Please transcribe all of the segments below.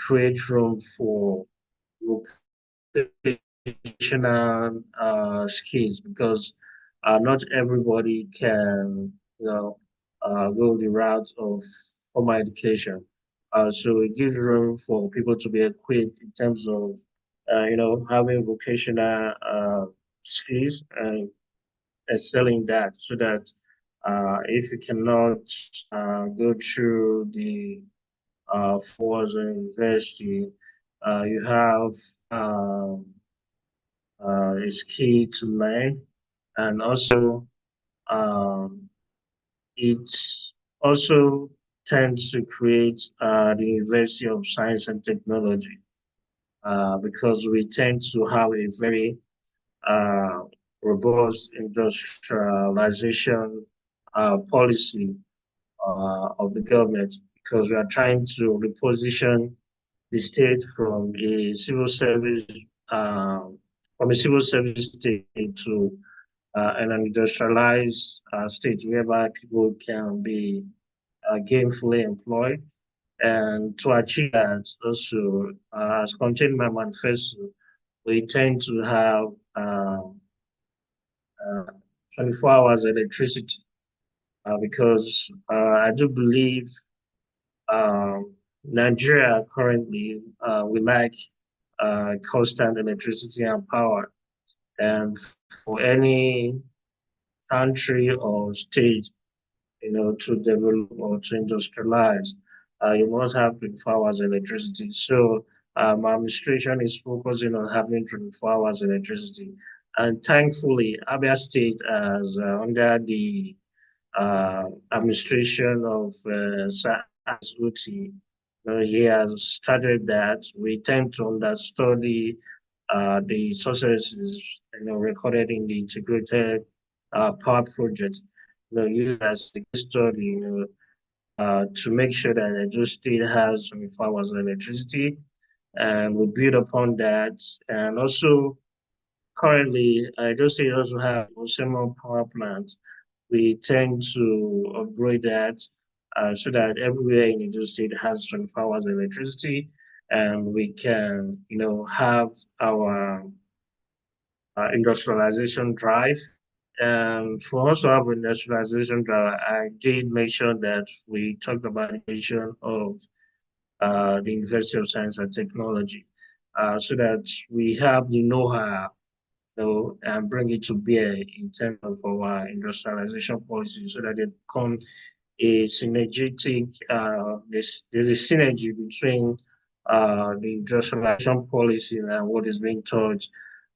create room for vocational skills, because not everybody can, go the route of formal education. So it gives room for people to be equipped in terms of, having vocational skills and excelling that, so that if you cannot go through the fours or university, you have is key to learn, and also um, it also tends to create the University of Science and Technology, because we tend to have a very uh, robust industrialization policy of the government, because we are trying to reposition the state uh, from a civil service state to an industrialized state whereby people can be gainfully employed. And to achieve that, also, as contained in my manifesto, we tend to have uh, 24 hours electricity, because I do believe Nigeria currently we lack constant electricity and power. And for any country or state, to develop or to industrialize, you must have 24 hours electricity. So my administration is focusing on having 24 hours electricity. And thankfully, Abia State, as under the administration of Sir Uti, he has started that. We tend to understudy the sources, recorded in the integrated power project, used as a case study, to make sure that Edo State has 24 hours of electricity, and we build upon that. And also, currently, Edo State also have a thermal power plant. We tend to upgrade that, so that everywhere in Edo State has 24 hours of electricity, and we can, have our industrialization drive. And for us to have industrialization drive, I did make sure that we talked about the creation of the University of Science and Technology, so that we have the know-how, and bring it to bear in terms of our industrialization policy, so that it becomes a synergetic, there's a synergy between the industrialization policy and what is being taught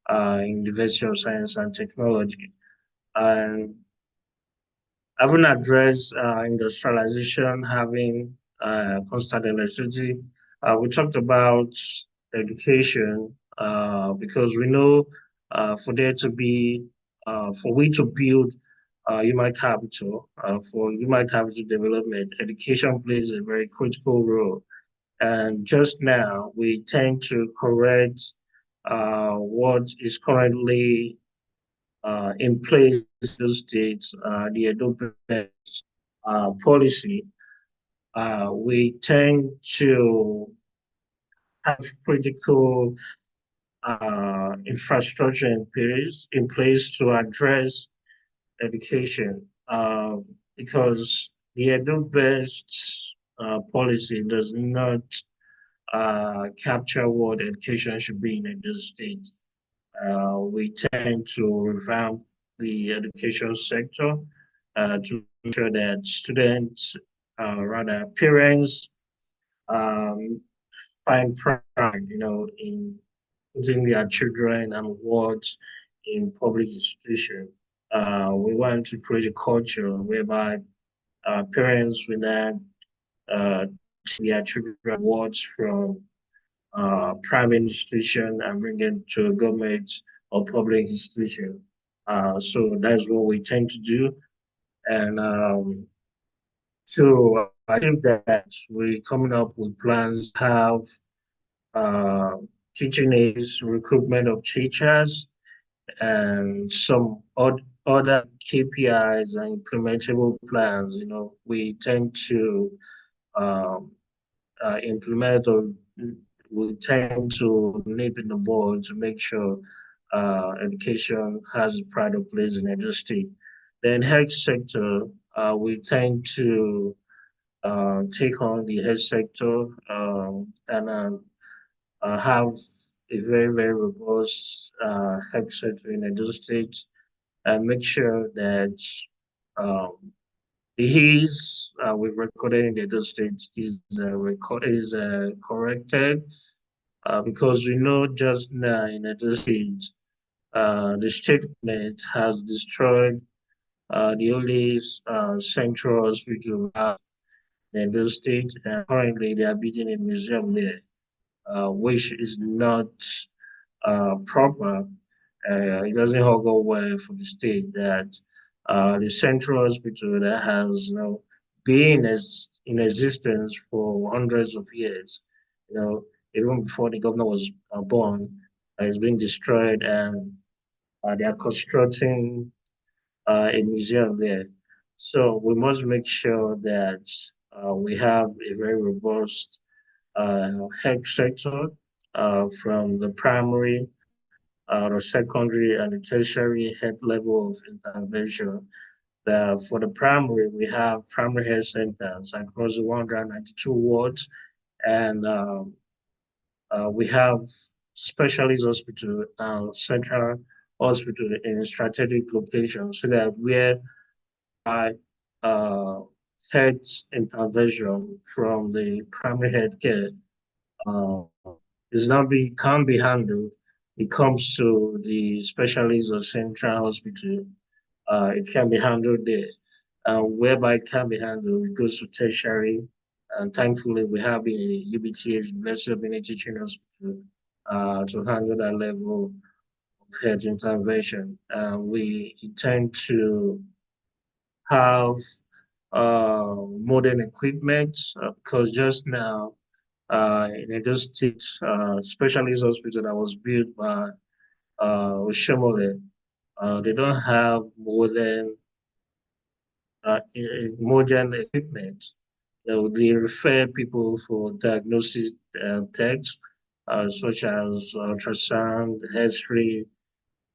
in the University of Science and Technology. And having addressed industrialization, having constant electricity, we talked about education, because we know for there to be, for we to build for human capital development, education plays a very critical role. And just now, we tend to correct what is currently in place in those states, the adopted policy. We tend to have critical infrastructure in place to address education, because the edu-based policy does not capture what education should be in Edo State. We tend to revamp the education sector to ensure that students, rather parents, um, find pride, in putting their children and wards in public institution. We want to create a culture whereby parents will not uh, take their children wards from private institution and bring them to a government or public institution. So that's what we tend to do. And so I think that we're coming up with plans to have uh, teaching aids, recruitment of teachers, and some other KPIs and implementable plans. We tend to um, implement or we tend to nip in the bud to make sure education has a pride of place in Edo State. Then health sector, we tend to take on the health sector and have a very, very robust health sector in Edo State and make sure that um, the haze we've recorded in the Edo State is corrected because we know just now in Edo State, the state government has destroyed the only central hospital we have in Edo State, and currently they are building a museum there, which is not proper. It doesn't hold go well for the state that the central hospital that has been as in existence for hundreds of years, you know, even before the governor was born, has been destroyed, and they are constructing a museum there. So we must make sure that we have a very robust health sector from the primary, the secondary, and the tertiary health level of intervention. For the primary, we have primary health centers across the 192 wards, and we have specialist hospital, central hospital in strategic locations, so that where by uh, health intervention from the primary health care uh, is not be can't be handled. It comes to the specialist or central hospital. It can be handled there. Whereby it can be handled, it goes to tertiary. And thankfully, we have a UBTH, University of Benin Teaching Hospital, to handle that level of health intervention. We intend to have modern equipment because just now in Edo State specialist hospital that was built by Oshomole, they don't have modern equipment. They refer people for diagnosis tests such as ultrasound, X-ray,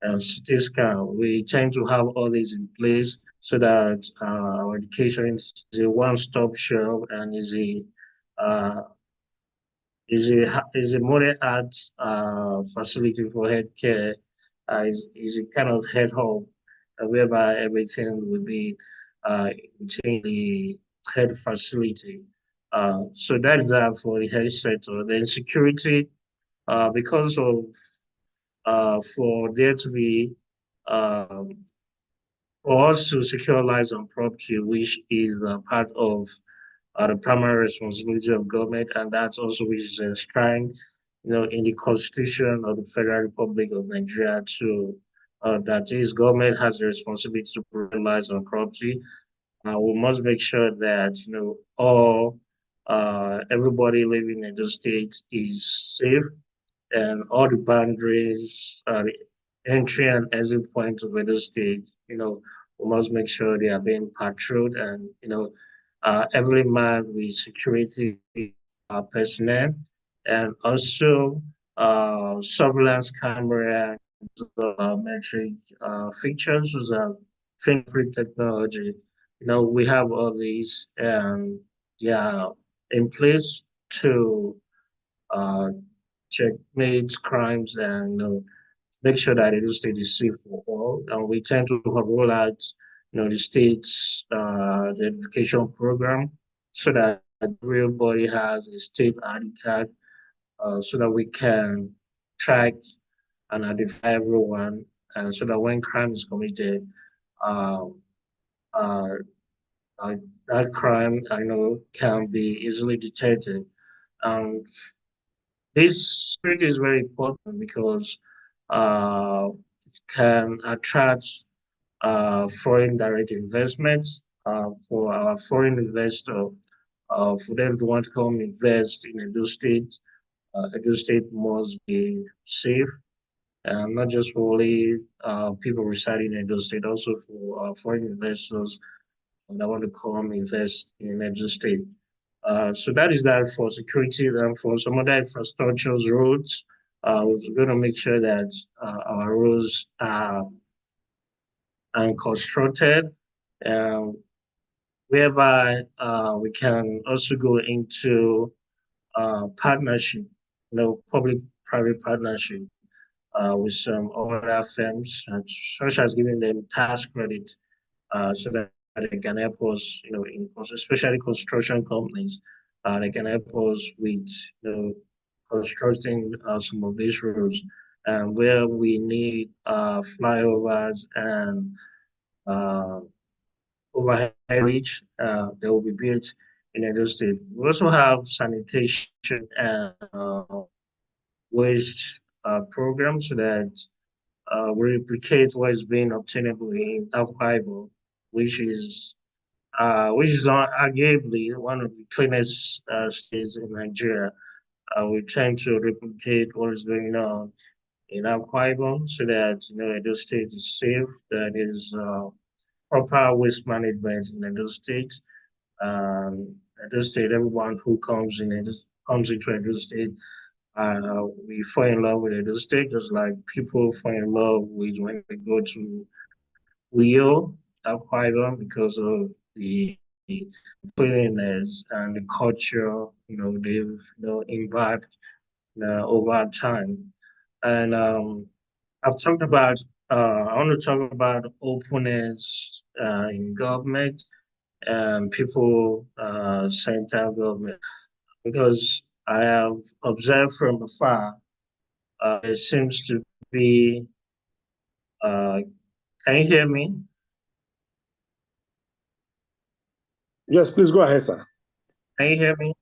and CT scan. We tend to have all these in place so that our education is a one-stop shop and uh, is a modern art facility for healthcare. Is a kind of head hub whereby everything will be within the health facility. So that is that for the health sector. Then security, because of for there to be um, for us to secure lives and property, which is part of the primary responsibility of government, and that's also which is enshrined, in the Constitution of the Federal Republic of Nigeria. To that is, government has the responsibility to protect lives and property. We must make sure that all everybody living in the state is safe and all the boundaries, the entry and exit points of Edo State, we must make sure they are being patrolled and, every man with security personnel and also surveillance camera, metric features, as fingerprint technology. We have all these, yeah, in place to uh, checkmate crimes and make sure that the state is safe for all. And we tend to roll out, the state's the education program so that everybody has a state ID card, so that we can track and identify everyone, and so that when crime is committed, um, uh, uh, that crime can be easily detected. And this security is very important because uh, it can attract foreign direct investments for our foreign investor, for them to want to come invest in Edo State. Edo State must be safe, and not just for only people residing in Edo State, also for foreign investors that want to come invest in Edo State. So that is that for security. And for some other infrastructures, roads, we're going to make sure that our roads are constructed, um, whereby we can also go into partnership, public-private partnership with some other firms, such as giving them tax credit so that they can help us, especially construction companies, they can help us with, constructing some of these roads, where we need flyovers and uh, overhead bridge that will be built in Edo State. We also have sanitation and waste programs that replicate what is being obtainable in Akwa Ibom, which is arguably one of the cleanest states in Nigeria. We tend to replicate what is going on in Akwa Ibom so that Edo State is safe. That is proper waste management in Edo State. Edo State, everyone who comes into Edo State, we fall in love with Edo State, just like people fall in love with when they go to Rio, Akwa Ibom, because of the cleanliness and the culture, they've imbibed over time. And I've talked about I want to talk about openness in government and people centered government, because I have observed from afar it seems to be uh, can you hear me? Yes, please go ahead, sir. Can you hear me?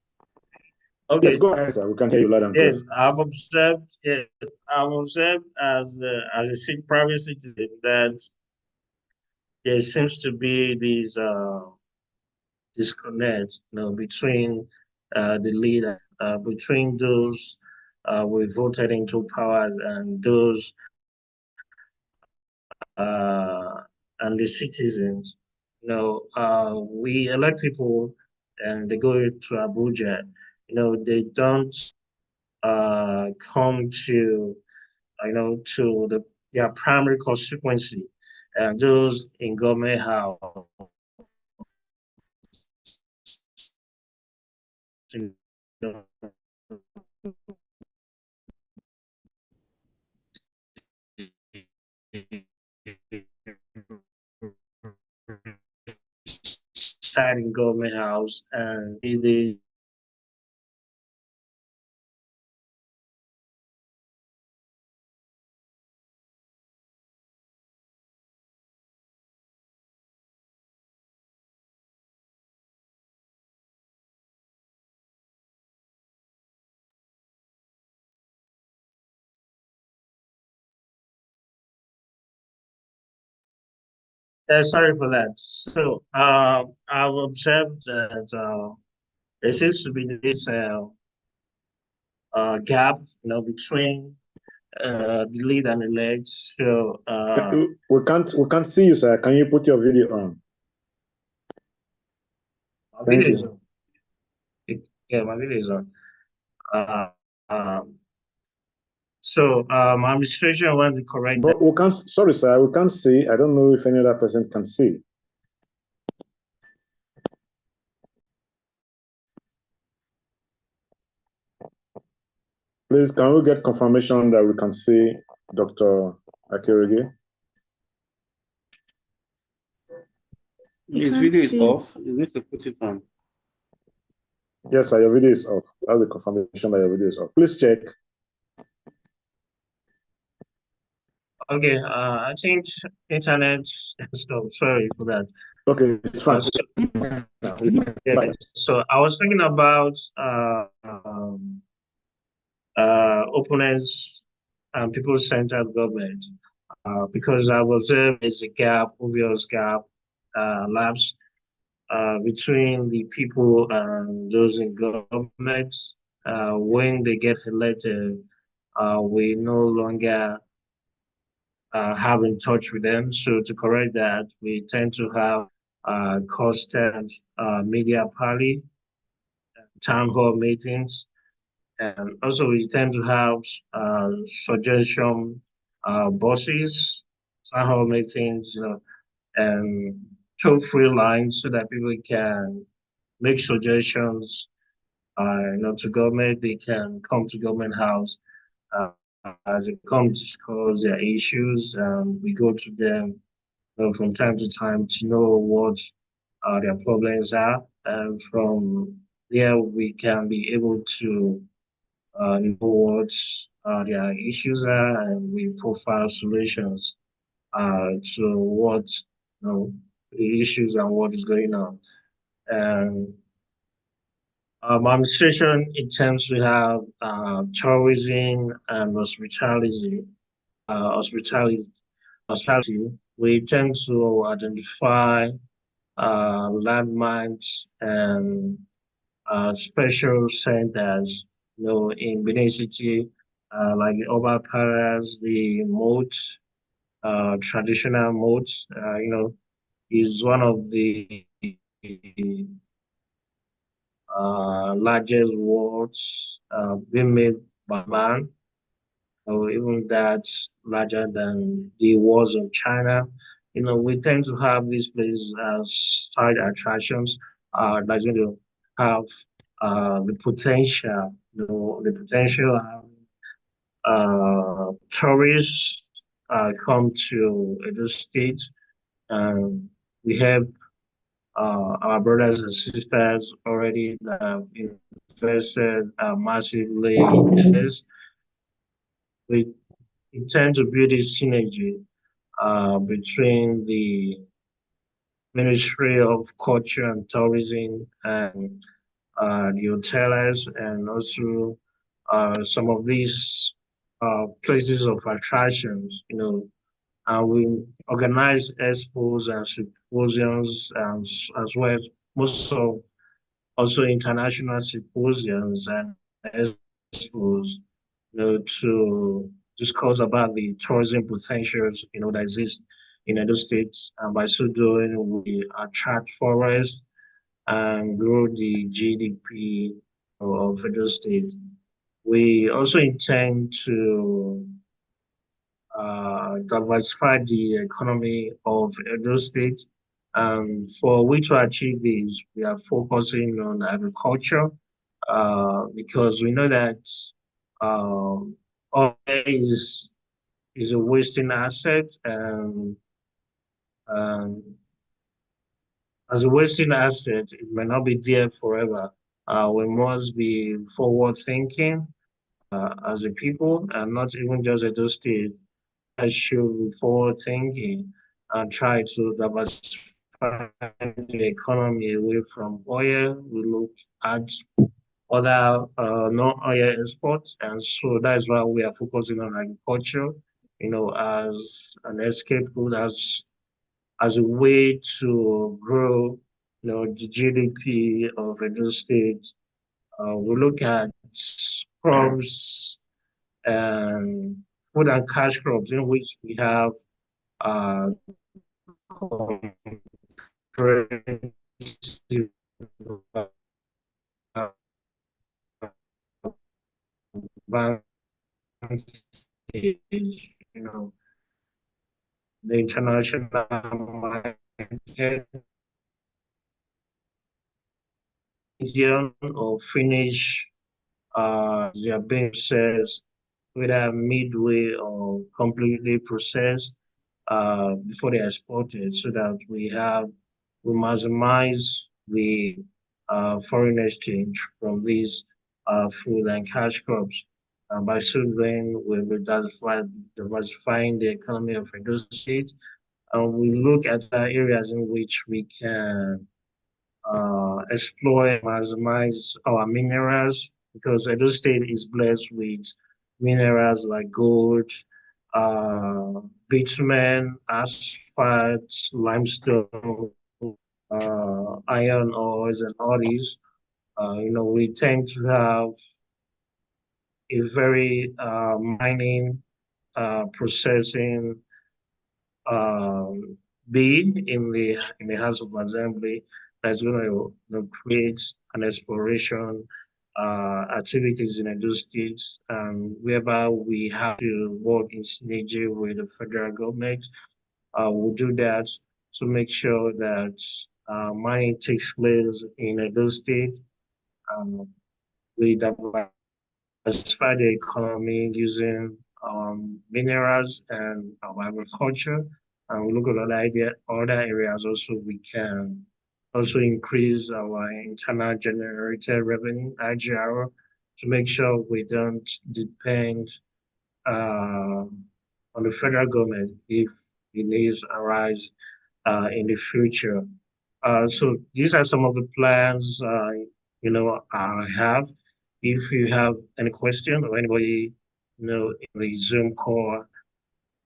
Okay. Yes, go ahead, sir. We can hear you loud and clear. Yes, I've observed. Yeah, I've observed as a private citizen that there seems to be these disconnect, between the leader, between those we voted into power and those uh, and the citizens. We elect people and they go to Abuja. They don't come to their primary constituency, and those in government house. You know, side in government house and they sorry for that. So I've observed that there seems to be this gap, between the lead and the leg. So we can't see you, sir. Can you put your video on? my Thank video is you. on. Yeah, my video is on. Uh, um, so my administration wants to correct that. But we can't. Sorry, sir. We can't see. I don't know if any other person can see. Please, can we get confirmation that we can see Dr. Aikoriogie? His video is off. You need to put it on. Yes, sir. Your video is off. That's the confirmation that your video is off. Please check. Okay, I think internet stuff. Sorry for that. Okay, it's fine. Yeah, so I was thinking about openness and people-centered government, because I've observed there's a gap, obvious gap, lapse between the people and those in government. When they get elected, we no longer have in touch with them. So to correct that, we tend to have constant media party, town hall meetings, and also we tend to have suggestion bosses, town hall meetings, and toll-free lines so that people can make suggestions, to government. They can come to government house uh, as it comes to discuss their issues. We go to them from time to time to know what their problems are, and from there we can be able to know what their issues are, and we profile solutions to what the issues and what is going on. And administration, it tends to have tourism and hospitality. Hospitality, we tend to identify landmarks and special centers, in Benin City, like the Oba Paras, the moat, traditional moats, is one of the largest walls being made by man, or even that's larger than the walls of China. We tend to have these places as side attractions that's going to have the potential, the potential tourists come to Edo State. We have our brothers and sisters already have invested massively in this. We intend to build this synergy between the Ministry of Culture and Tourism and the hoteliers, and also some of these places of attractions, and we organize expos and symposiums, as well as most of also international symposiums and expos, to discuss about the tourism potentials, that exist in Edo States. And by so doing, we attract forests and grow the GDP of Edo State. We also intend to diversify the economy of Edo State. For we to achieve this, we are focusing on agriculture because we know that oil is a wasting asset, and um, as a wasting asset, it may not be there forever. We must be forward thinking as a people, and not even just Edo State. I should be forward thinking and try to diversify the economy away from oil. We look at other non-oil exports, and so that is why we are focusing on agriculture, as an escape route, as a way to grow, the GDP of Edo State. We look at crops and food and cash crops, in which we have uh, comprehensive advantage, the international market, medium or finish their being processed, whether midway or completely processed before they are exported, so that we maximize the foreign exchange from these food and cash crops. By so doing, we'll be diversifying the economy of Edo State, and we look at the areas in which we can explore and maximize our minerals, because Edo State is blessed with minerals like gold, bitumen, asphalt, limestone, iron ores, and all these. We tend to have a very mining, processing um, be in the House of Assembly, that's going to create an exploration activities in those states, whereby we have to work in synergy with the federal government. We'll do that to make sure that mining takes place in those states. We diversify the economy using minerals and agriculture. And we look at other areas also. We can also increase our internal generated revenue, IGR, to make sure we don't depend on the federal government if the needs arise in the future. So these are some of the plans, I have. If you have any question or anybody, in the Zoom call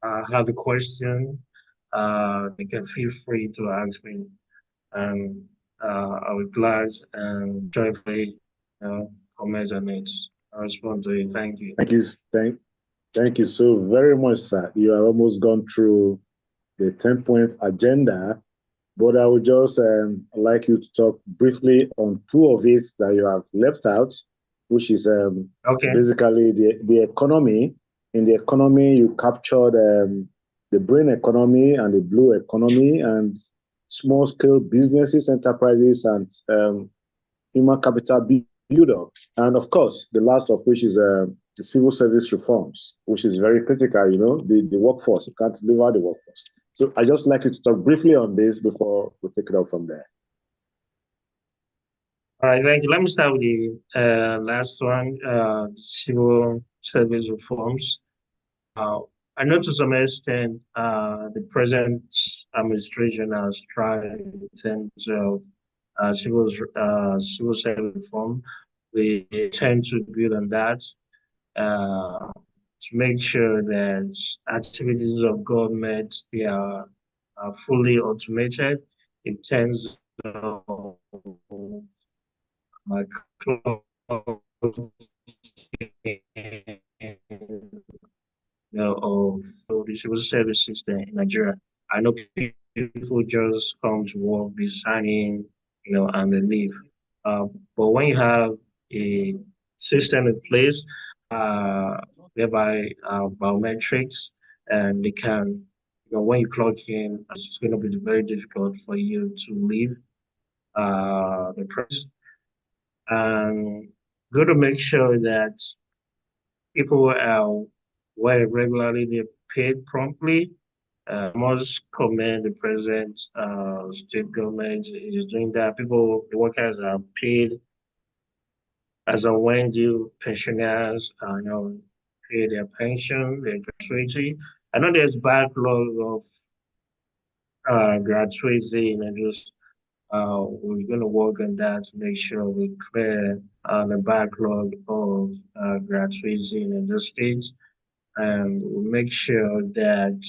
have a question, they can feel free to ask me, and I will glad and joyfully, comment on it. I respond to it. Thank you. Thank you so very much, sir. You have almost gone through the 10-point agenda, but I would just like you to talk briefly on two of it that you have left out, which is Okay. basically the economy. In the economy, you captured the green economy and the blue economy and small-scale businesses, enterprises, and human capital build-up. And of course, the last of which is the civil service reforms, which is very critical, the workforce. You can't leave out the workforce. So I just like you to talk briefly on this before we take it up from there. All right, thank you. Let me start with the last one, civil service reforms. I know to some extent the present administration has tried in terms of civil service reform. We tend to build on that to make sure that activities of government they are fully automated in terms of of the civil service system in Nigeria. I know people just come to work, be signing, and they leave. But when you have a system in place, whereby biometrics, and they can, when you clock in, it's going to be very difficult for you to leave the press. And got to make sure that people are where regularly they're paid promptly. Must commend the present state government is doing that. The workers are paid as a when due pensioners, pay their pension, their gratuity. I know there's backlog of gratuity, and just we're going to work on that to make sure we clear the backlog of gratuity in the states, and we'll make sure that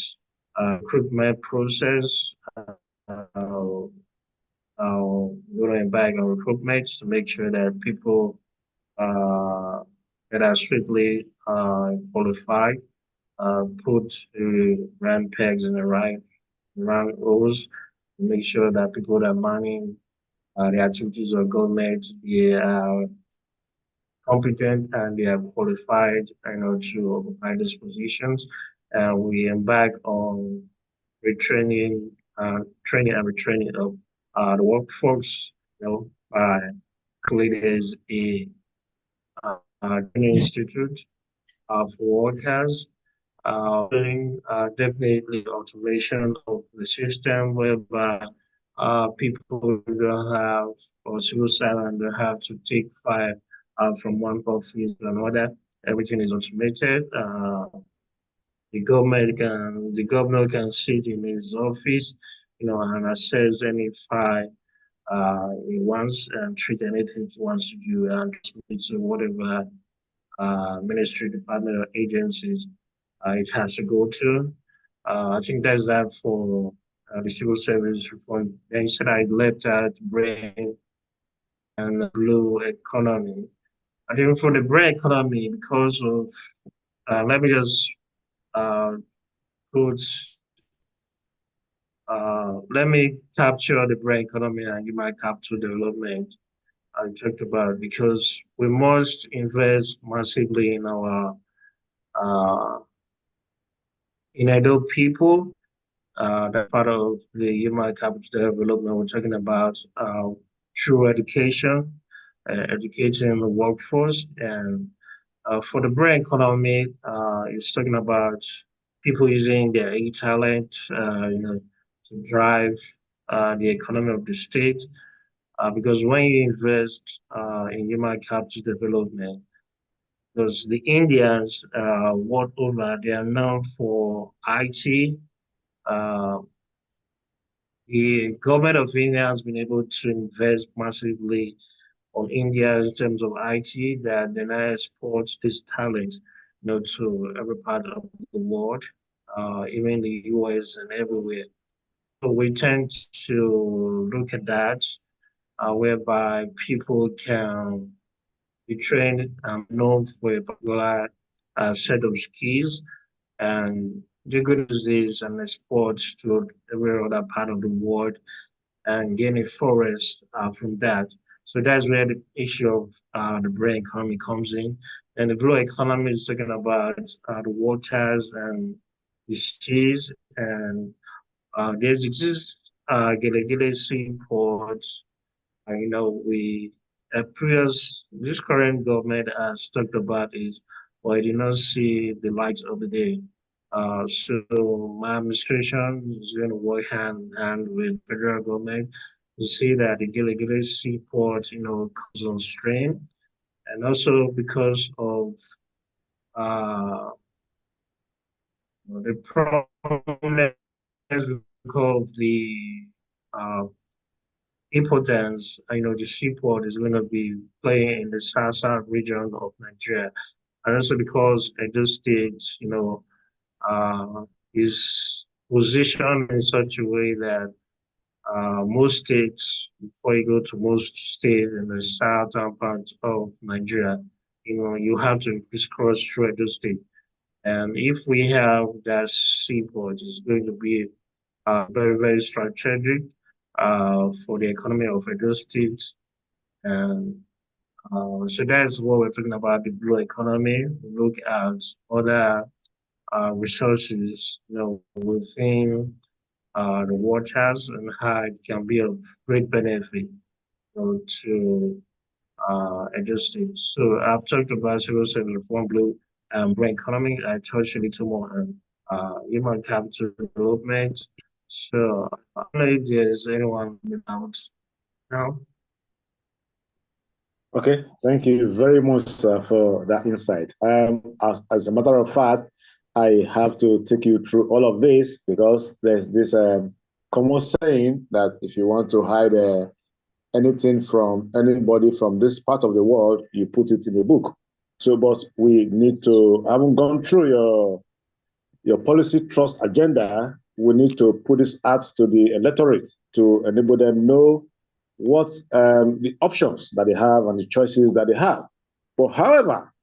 recruitment process going to embark on recruitment to make sure that people that are strictly qualified put the round pegs in the right round rows to make sure that people that are manning the activities of government they are competent and they are qualified to occupy these positions. We embark on retraining, training and retraining of the workforce, by creating a training institute for workers, doing definitely automation of the system whereby people don't have, or civil servants don't have to take file from one office to another. Everything is automated. The governor can sit in his office, and assess any file he wants and treat anything he wants to do and transmit to whatever ministry, department, or agencies it has to go to. I think that's that for the civil service reform. Then you said I left out brain and blue economy. I think for the brain economy, because of, let me just put let me capture the brain economy and you might capture development I talked about because we must invest massively in our in adult people. That part of the human capital development we're talking about through education, educating the workforce, and for the brain economy, it's talking about people using their talent, to drive the economy of the state. Because when you invest in human capital development, because the Indians world over, they are known for IT. Uh, the government of India has been able to invest massively on India in terms of IT that they now export this talent, to every part of the world, even the US and everywhere. So we tend to look at that, whereby people can be trained and known for a particular set of skills, and the good news is and export to every other part of the world and gain a forest from that. So that's where the issue of the brain economy comes in. And the blue economy is talking about the waters and the seas. And there's exist Gele seaports. We previous this current government has talked about it, but I did not see the light of the day. So my administration is going to work hand in hand with federal government to see that the Gilligili seaport, comes on stream, and also because of the prominence of the uh, importance, the seaport is going to be playing in the south region of Nigeria, and also because Edo State, is positioned in such a way that most states, before you go to most states in the southern part of Nigeria, you have to crisscross through Edo State. And if we have that seaport, it's going to be very, very strategic for the economy of Edo State. And so that's what we're talking about, the blue economy. We look at other resources, within the waters and how it can be of great benefit, to Edo State. So I've talked about civil service reform, blue brain economy. I touched a little more on human capital development. So I don't know if there's anyone without now. Okay, thank you very much for that insight. As a matter of fact, I have to take you through all of this because there's this common saying that if you want to hide anything from anybody from this part of the world, you put it in a book. So, but we need to, having gone through your policy trust agenda, we need to put this out to the electorate to enable them know what the options that they have and the choices that they have. But however,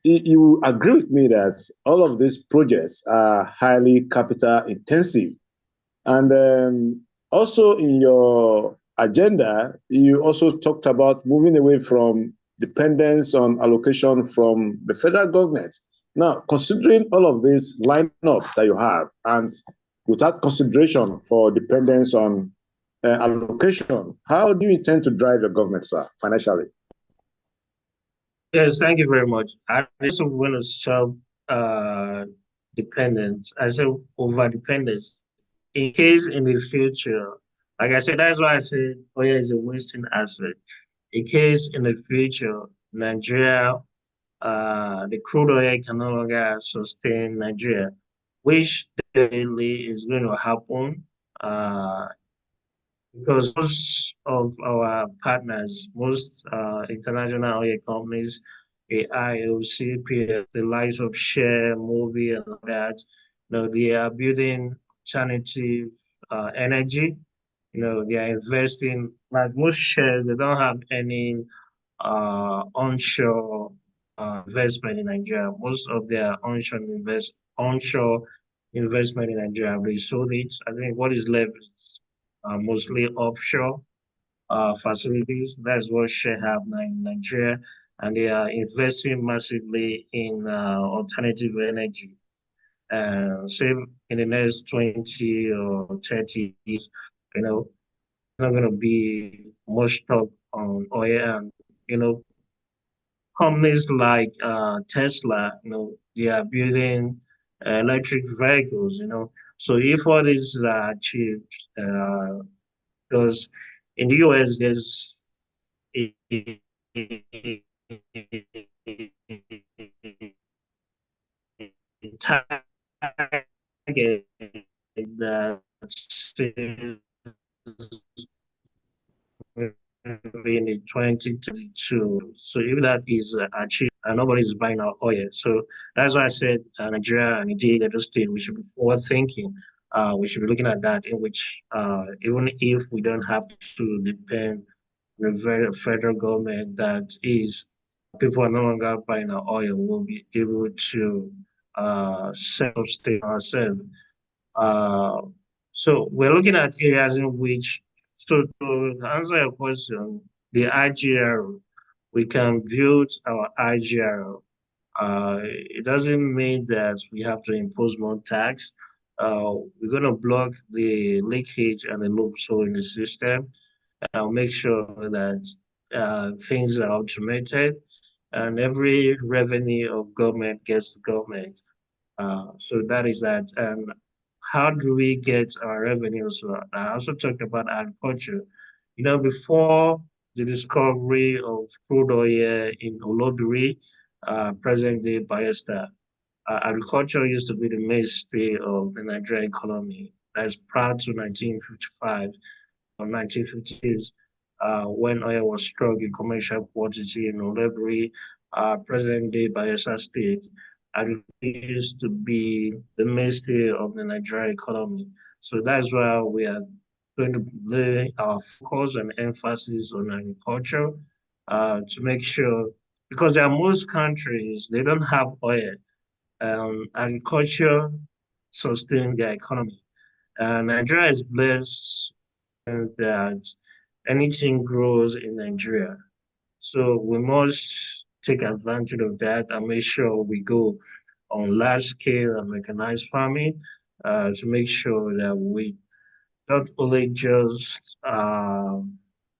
you agree with me that all of these projects are highly capital intensive. And also in your agenda, you also talked about moving away from dependence on allocation from the federal government. Now, considering all of this lineup that you have, and without consideration for dependence on allocation, how do you intend to drive your government, sir, financially? Yes, thank you very much. I also want to stop dependence. I say over dependence. In case in the future, like I said, that's why I said oil is a wasting asset. In case in the future, Nigeria, the crude oil can no longer sustain Nigeria, which definitely is going to happen. Because most of our partners, most international oil companies, AIOC, the likes of Share, Movie, and all that, they are building alternative energy. They are investing, like most shares, they don't have any onshore investment in Nigeria. Most of their onshore investment in Nigeria. They sold it. I think what is left is mostly offshore facilities. That's what Shell have now in Nigeria, and they are investing massively in alternative energy. Say in the next 20 or 30 years, not going to be much talk on oil and, you know, companies like Tesla, they are building electric vehicles, So if all this is achieved, because in the US, there's a target that says in the 2022. So if that is achieved, nobody is buying our oil. So that's why I said Nigeria and indeed Edo State, we should be forward thinking. We should be looking at that, in which even if we don't have to depend on the very federal government, that is, people are no longer buying our oil, we'll be able to self-sustain ourselves. Uh, so we're looking at areas in which, so to answer your question, the IGR, we can build our IGR. It doesn't mean that we have to impose more tax. We're going to block the leakage and the loophole in the system. I'll make sure that things are automated and every revenue of government gets to government. So that is that. And how do we get our revenues? I also talked about agriculture. Before the discovery of crude oil in Olobiri, present day Bayelsa, agriculture used to be the mainstay of the Nigerian economy. That's prior to 1955 or 1950s, when oil was struck in commercial quantity in Olebri, present-day Bayelsa State, and it used to be the mainstay of the Nigerian economy. So that's why we are going to lay our focus and emphasis on agriculture to make sure, because there are most countries, they don't have oil. Agriculture sustains their economy. Nigeria is blessed that anything grows in Nigeria. So we must take advantage of that and make sure we go on large scale and mechanized farming to make sure that we not only just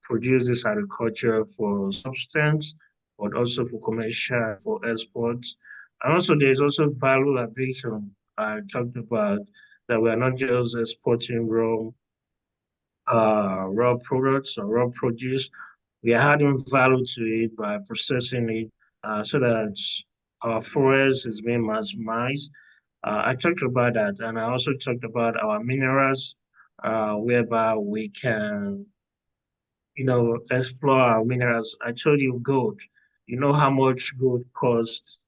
produce this agriculture for substance, but also for commercial, for exports. And also there's also value addition. I talked about that we are not just exporting raw products or raw produce. We are adding value to it by processing it so that our forest is being maximized. I talked about that, and I also talked about our minerals, whereby we can, explore our minerals. I told you gold. You know how much gold costs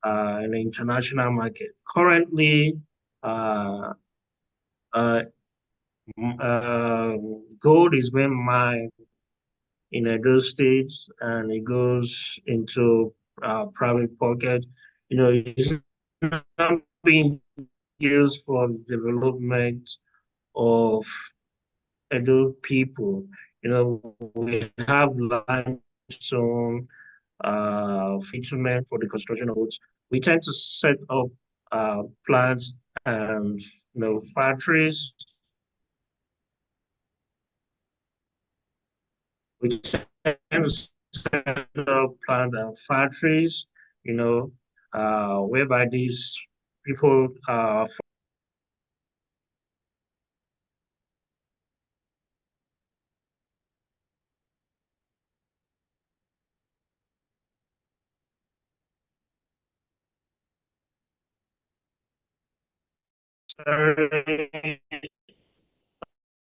in the international market. Currently, uh, uh, gold is being mined in those states and it goes into private pocket. It's not being used for the development of adult people. We have limestone, bitumen for the construction of roads. We tend to set up plants and factories. We tend to set up plant and factories, whereby these people uh,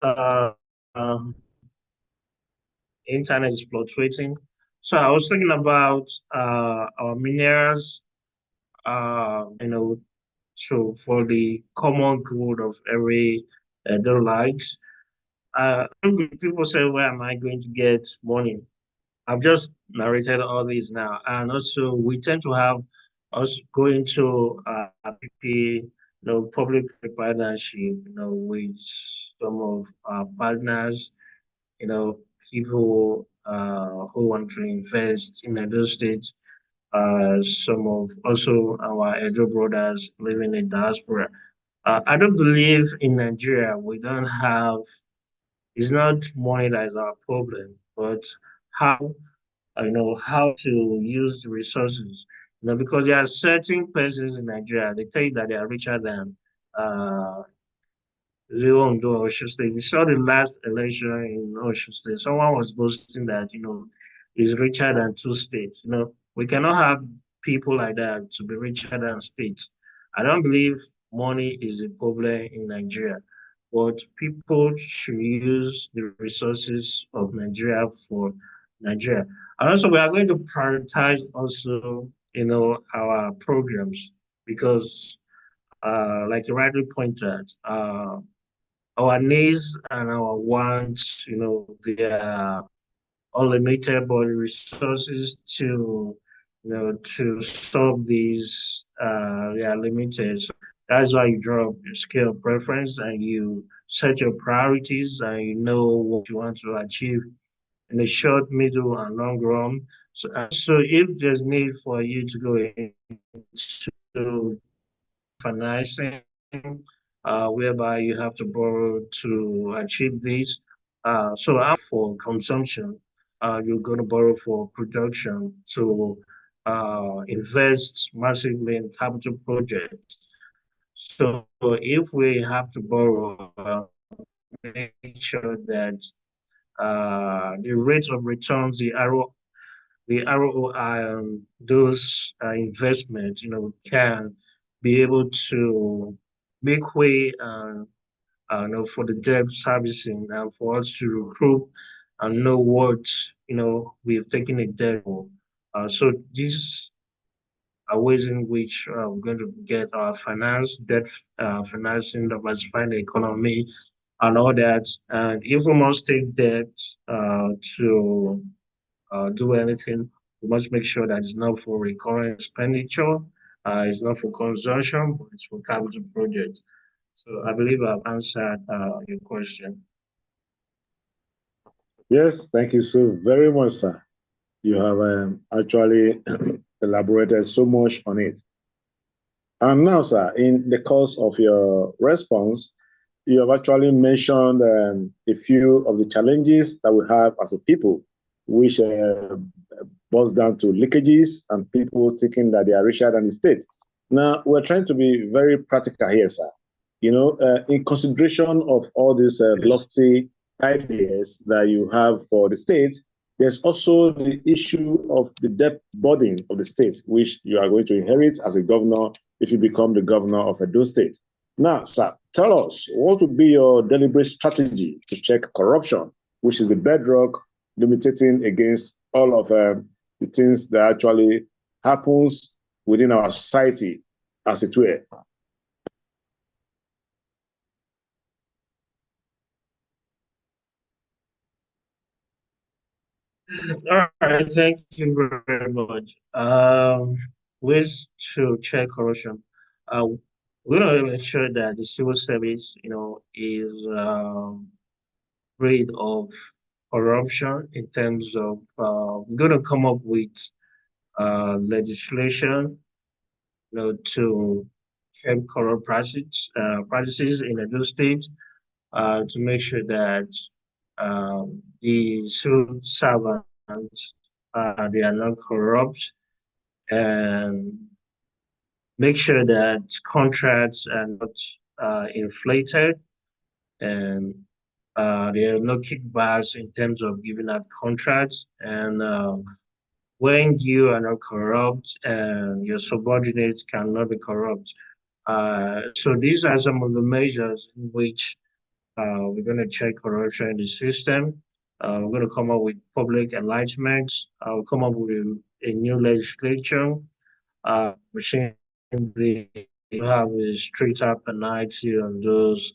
uh, internet is fluctuating. So I was thinking about our minerals, so for the common good of every lives. People say, where am I going to get money? I've just narrated all these now. And also, we tend to have us going to PP public partnership, with some of our partners, people who want to invest in Edo State, some of also our Edo brothers living in diaspora. I don't believe in Nigeria we don't have, it's not money that is our problem, but how, how to use the resources. Because there are certain persons in Nigeria, they tell you that they are richer than uh, zero on Osun State. You saw the last election in Osun State. Someone was boasting that, is richer than two states. We cannot have people like that to be richer than states. I don't believe money is a problem in Nigeria, but people should use the resources of Nigeria for Nigeria. And also, we are going to prioritize also, our programs because, like you rightly pointed, our needs and our wants, they are unlimited, but the resources to solve these, they are limited. So that's why you draw up your scale of preference and you set your priorities and you know what you want to achieve in the short, middle, and long run. So if there's need for you to go into financing, whereby you have to borrow to achieve this. So for consumption, you're going to borrow for production to invest massively in capital projects. So if we have to borrow, make sure that the rate of returns, the ROI on those investments, can be able to make way for the debt servicing and for us to recruit and know what we've taken a debt for. So these are ways in which we're going to get our debt financing, diversifying the economy, and all that. And if we must take debt to do anything, we must make sure that it's not for recurring expenditure, it's not for consumption, but it's for capital projects. So I believe I've answered your question. Yes, thank you so very much, sir. You have actually elaborated so much on it. And now, sir, in the course of your response, you have actually mentioned a few of the challenges that we have as a people, which boils down to leakages and people thinking that they are richer than the state. Now, we're trying to be very practical here, sir. In consideration of all these lofty ideas that you have for the state, there's also the issue of the debt burden of the state, which you are going to inherit as a governor if you become the governor of Edo State. Now, sir, tell us what would be your deliberate strategy to check corruption, which is the bedrock limiting against all of the things that actually happens within our society, as it were. All right, thank you very much. Ways to check corruption. We're going to ensure that the civil service, is rid of corruption in terms of we're going to come up with legislation, to check corrupt practices in Edo State, to make sure that the civil servants they are not corrupt, and make sure that contracts are not inflated, and there are no kickbacks in terms of giving out contracts. And when you are not corrupt and your subordinates cannot be corrupt. So these are some of the measures in which we're going to check corruption in the system. We're going to come up with public enlightenment. We'll come up with a new legislature, which simply have a straighter penalty on those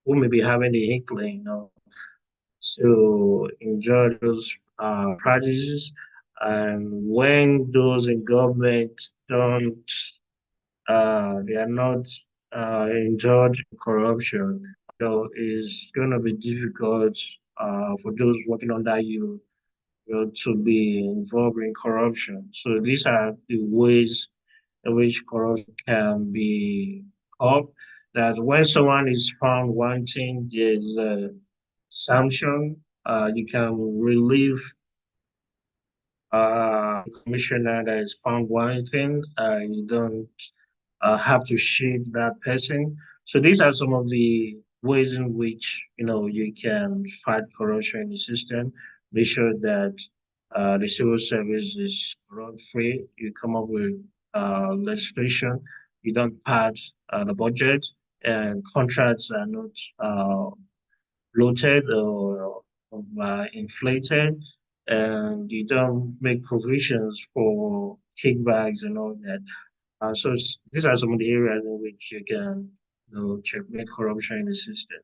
who may be having the inkling, to enjoy those practices. And when those in government don't they are not indulged in corruption, so it's going to be difficult for those working under you, to be involved in corruption. So these are the ways in which corruption can be up. That when someone is found wanting, there's a sanction. You can relieve commissioner that is found wanting. You don't have to shield that person. So these are some of the ways in which you can fight corruption in the system. Make sure that the civil service is corrupt free. You come up with legislation. You don't pass the budget, and contracts are not bloated or inflated, and you don't make provisions for kickbacks and all that. So these are some of the areas in which you can checkmate corruption in the system.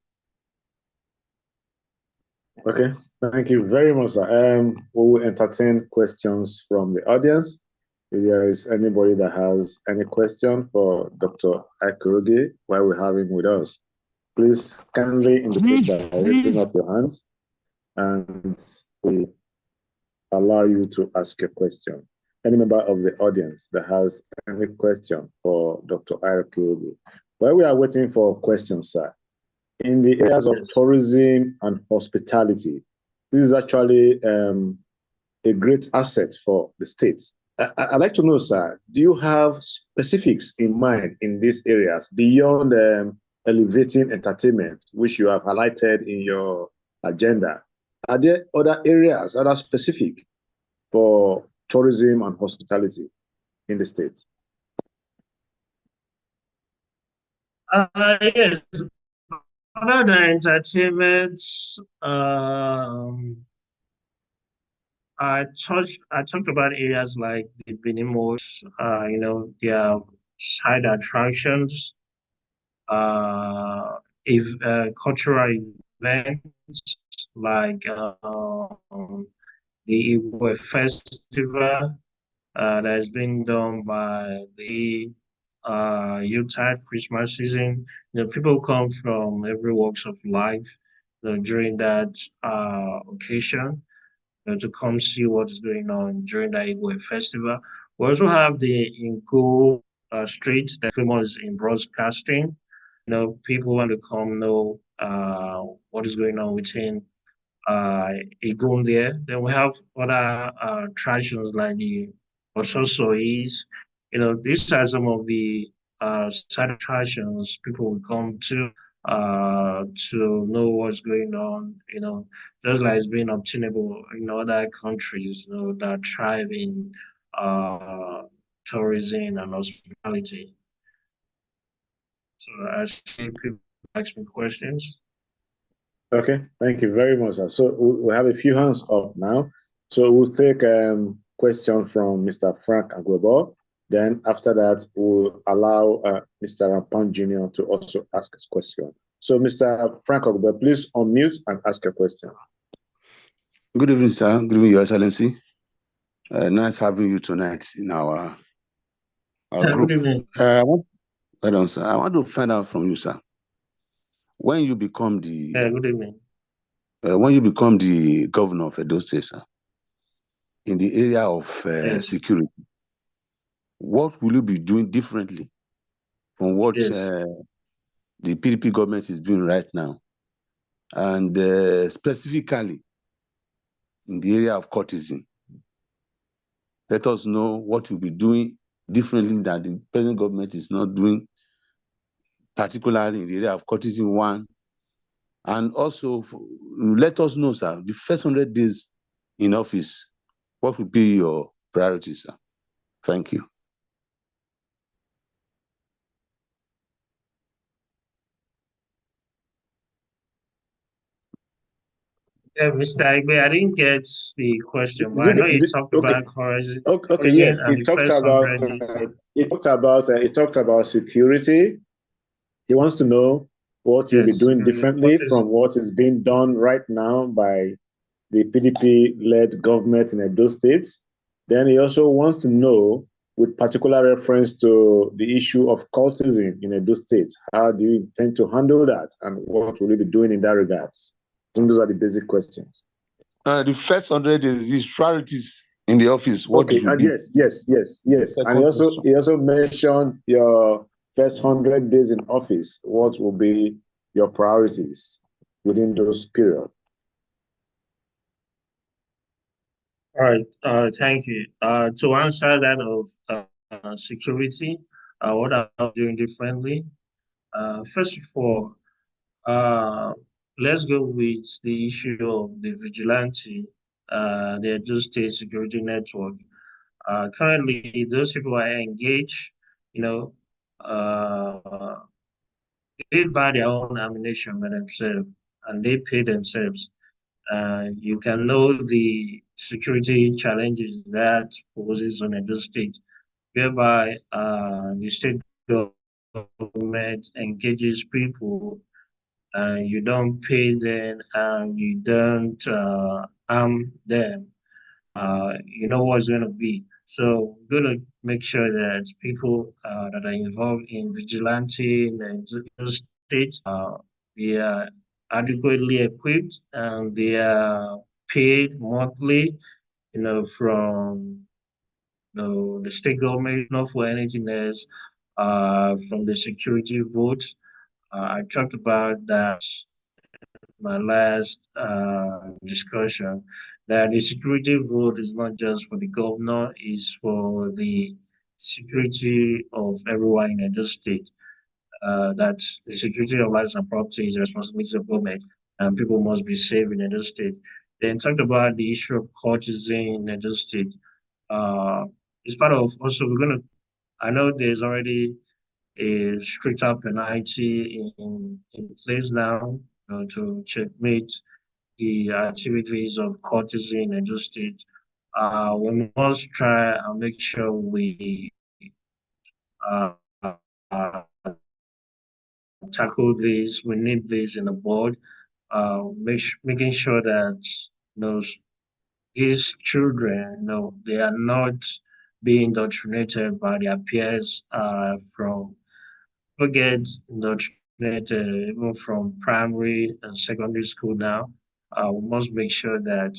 Okay, thank you very much, sir. We will entertain questions from the audience. If there is anybody that has any question for Dr. Aikoriogie while we have him with us, please kindly indicate by raising up your hands, and we allow you to ask a question. Any member of the audience that has any question for Dr. Aikoriogie? While we are waiting for questions, sir, in the areas of tourism and hospitality, this is actually a great asset for the state. I'd like to know, sir, do you have specifics in mind in these areas beyond elevating entertainment, which you have highlighted in your agenda? Are there other areas that are specific for tourism and hospitality in the state? Yes. Other than entertainment, I talked about areas like the Benimos, their side attractions, if cultural events like the Igwe Festival that has been done by the Yuletide Christmas season. People come from every walks of life during that occasion to come see what's going on during the Igwe festival. We also have the Ingo Street that's famous in broadcasting. People want to come know what is going on within Igun there. Then we have other attractions like the Ososois. These are some of the side attractions people will come to know what's going on. Just like it's being obtainable in other countries, that thrive in tourism and hospitality. So I see people ask me questions. Okay, thank you very much, sir. So we have a few hands up now. So we'll take a question from Mr. Frank Agwebo. Then after that, we'll allow Mr. Rampan Jr. to also ask his question. So Mr. Frank Agwebo, please unmute and ask your question. Good evening, sir. Good evening, Your Excellency. Nice having you tonight in our group. Good evening. I want to find out from you, sir. When you become the good evening. When you become the governor of Edo State, sir, in the area of security, what will you be doing differently from what the PDP government is doing right now? And specifically in the area of courtesan, let us know what you'll be doing differently that the present government is not doing, particularly in the area of courtesan one. And also, let us know, sir, the first 100 days in office, what will be your priorities, sir? Thank you. Mr. Igbe, I didn't get the question, but I know you talked about courage. Okay, yes, he talked about security. He wants to know what you'll be doing differently from what is being done right now by the PDP-led government in Edo State. Then he also wants to know with particular reference to the issue of cultism in Edo State. How do you intend to handle that, and what will you be doing in that regards? I think those are the basic questions. The first 100 days is priorities in the office. What Okay, will be? yes. And he also mentioned your first 100 days in office. What will be your priorities within those periods? All right. Thank you. To answer that of security, what I'm doing differently. First of all, let's go with the issue of the vigilante, the Edo State Security Network. Currently, those people are engaged, you know, they buy their own ammunition by themselves and they pay themselves. You can know the security challenges that poses on Edo State, whereby the state government engages people and you don't pay them and you don't arm them. You know what's going to be. So we're going to make sure that people that are involved in vigilante in the state, they are adequately equipped and they are paid monthly, from the state government, not for anything else, from the security vote. I talked about that my last discussion, that the security vote is not just for the governor, it's for the security of everyone in the state. That the security of lives and property is a responsibility of government, and people must be safe in the state. Then talked about the issue of courtesan in the state. Uh, it's part of also we're gonna. I know there's already a stricter penalty in place now, to checkmate the activities of courtesan in the state. We must try and make sure we uh, uh, tackle this. We need this in the board. Making sure that those these children, they are not being indoctrinated by their peers from get indoctrinated even from primary and secondary school now. We must make sure that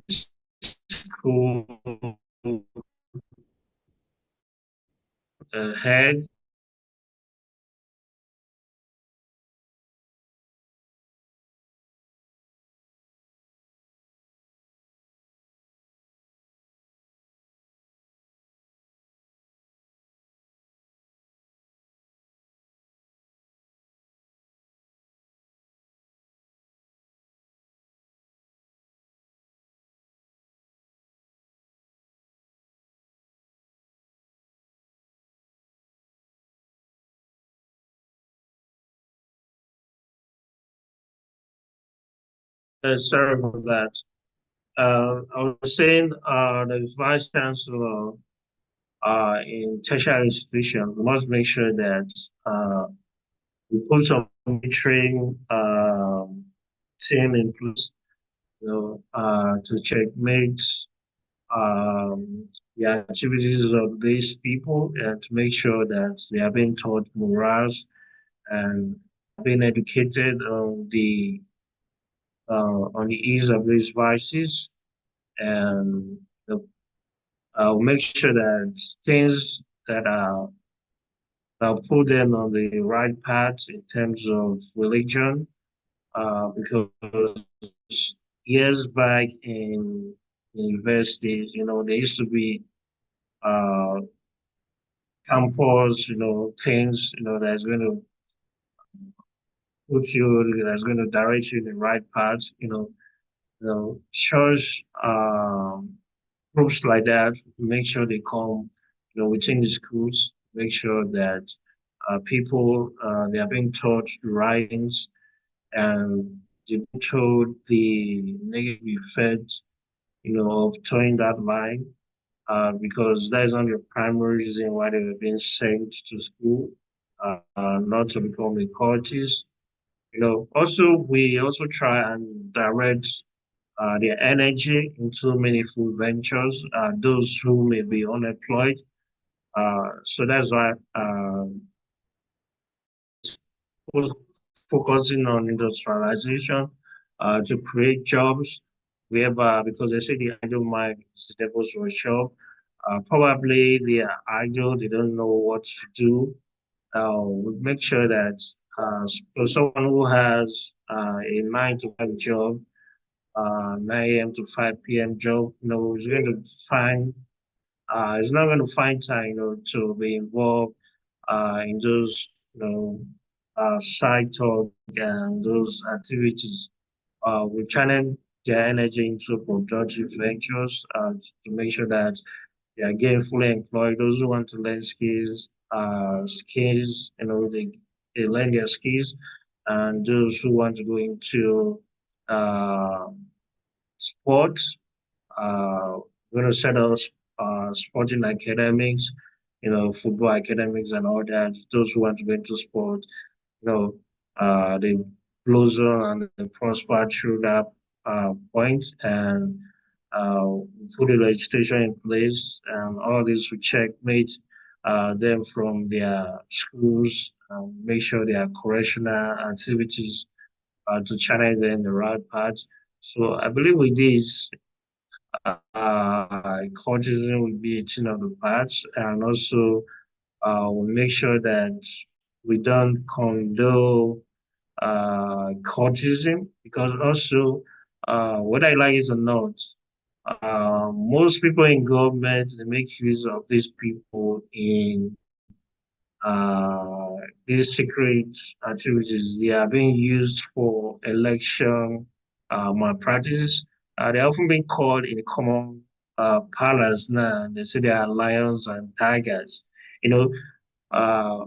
the school head sorry for that. I was saying the vice chancellor in tertiary institutions must make sure that we put some monitoring team in place, to checkmate the activities of these people and to make sure that they are being taught morals and being educated on the ease of these vices, and make sure that things that are put them on the right path in terms of religion, because years back in universities, there used to be uh, campus, things, that's going to that's going to direct you in the right path, church groups like that, make sure they come, within the schools, make sure that people, they are being taught the right things and they're being told the negative effect, of towing that line, because that is not the primary reason why they were being sent to school, not to become a cultist. Also, we also try and direct their energy into meaningful ventures, those who may be unemployed. So that's why was focusing on industrialization to create jobs, whereby because they say the idle mind is the devil's workshop. Probably they are idle, they don't know what to do. We make sure that so someone who has a 9 to 5 job, 9 a.m. to 5 p.m. job, is going to find is not going to find time, to be involved in those, side talk and those activities. We channel their energy into productive ventures to make sure that they are gainfully employed. Those who want to learn skills, they learn their skills, and those who want to go into uh, sports, we're going to set up sporting academics, football academics and all that. Those who want to go into sport, they blossom and they prosper through that point, and put the legislation in place, and all this will checkmate them from their schools, make sure their correctional activities to channel them in the right path. So I believe with this, cultism will be a thing of the past, and also we make sure that we don't condone cultism, because also, whether I like it or not, most people in government, they make use of these people in uh, these secret activities. They are being used for election malpractices. They're often being called in common parlance now. They say they are lions and tigers. You know, uh,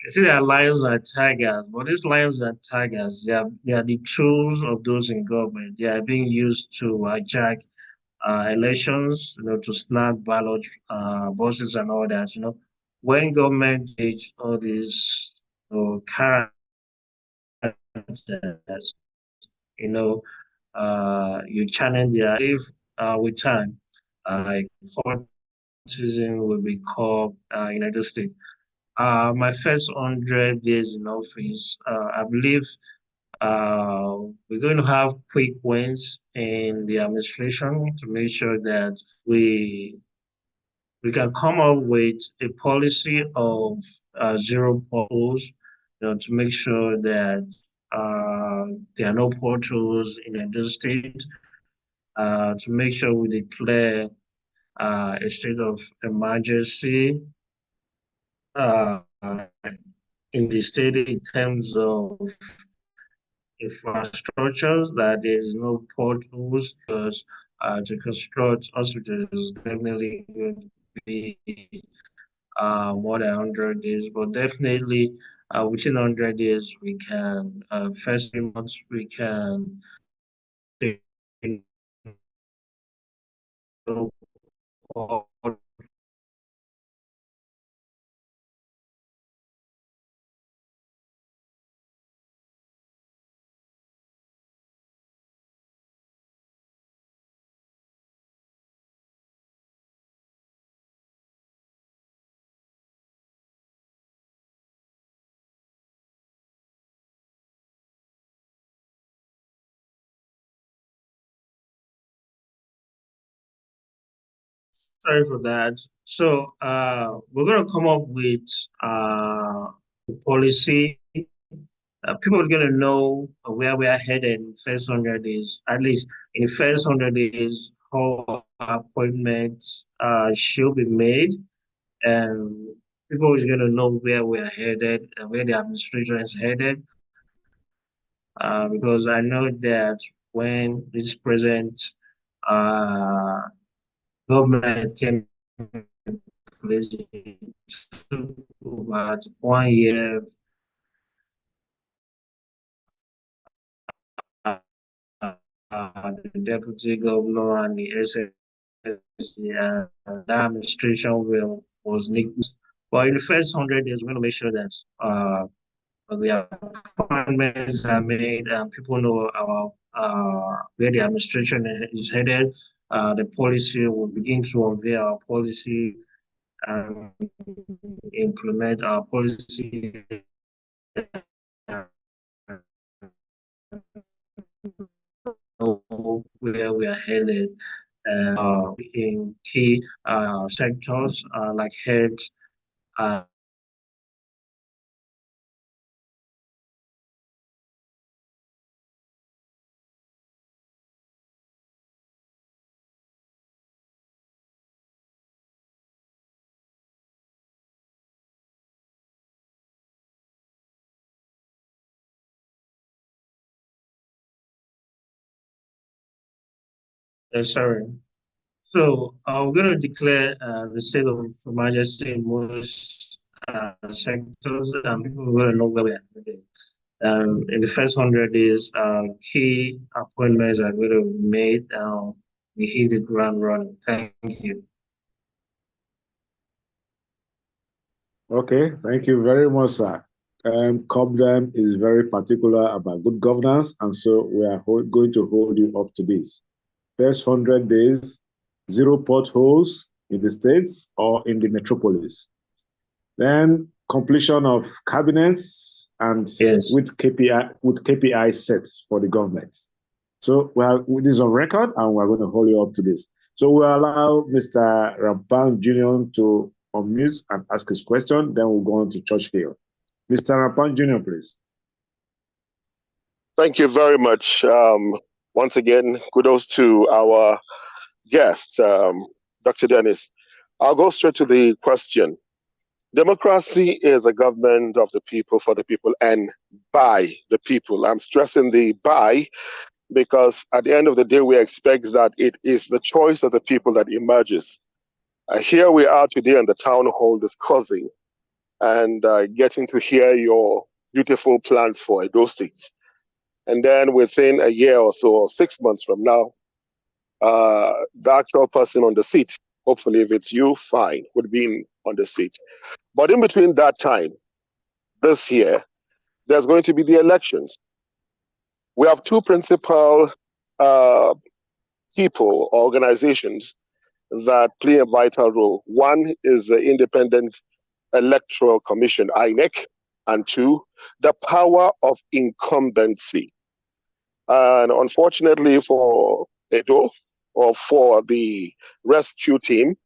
they say they are lions and tigers, but these lions and tigers, they are the tools of those in government. They are being used to hijack elections, to snap ballot boxes and all that. When government did all these characters, you know, you challenge their if with time, uh, courtism will be called United States. My first 100 days in office, I believe we're going to have quick wins in the administration to make sure that we can come up with a policy of zero potholes, to make sure that there are no potholes in the state, to make sure we declare a state of emergency uh, in the state in terms of infrastructures, that there's no potholes, because to construct hospitals is definitely going to be more than 100 days, but definitely within 100 days, we can, first 3 months, we can say no sorry for that. So we're going to come up with a policy. People are going to know where we are headed in the first 100 days, at least in the first 100 days, how appointments should be made, and people is going to know where we are headed and where the administration is headed. Because I know that when this present uh, government came in place, it took about 1 year the deputy governor and the SSC and the administration was nicked. But in the first 100 days, we're going to make sure that the appointments are made, people know our where the administration is headed. The policy will begin to unveil our policy and implement our policy where we are headed in key sectors like health. Sorry. So I'm going to declare the state of emergency in most sectors, and people are going to know where we are headed. In the first 100 days, key appointments are going to be made. We hit the ground running. Thank you. Okay, thank you very much, sir. COPDAM is very particular about good governance, and so we are going to hold you up to this. First 100 days, 0 potholes in the states or in the metropolis. Then completion of cabinets and with KPI sets for the government. So this is on record, and we're going to hold you up to this. So we'll allow Mr. Rampang Jr. to unmute and ask his question. Then we'll go on to Church Hill. Mr. Rampang Jr., please. Thank you very much. Once again, kudos to our guest, Dr. Dennis. I'll go straight to the question. Democracy is a government of the people, for the people, and by the people. I'm stressing the by because at the end of the day, we expect that it is the choice of the people that emerges. Here we are today in the town hall discussing and getting to hear your beautiful plans for Edo State. And then within a year or so, or 6 months from now, the actual person on the seat, hopefully if it's you, fine, would be on the seat. But in between that time, this year, there's going to be the elections. We have two principal people, organizations that play a vital role. One is the Independent Electoral Commission, INEC, and two, the power of incumbency. And unfortunately for Edo, or for the rescue team,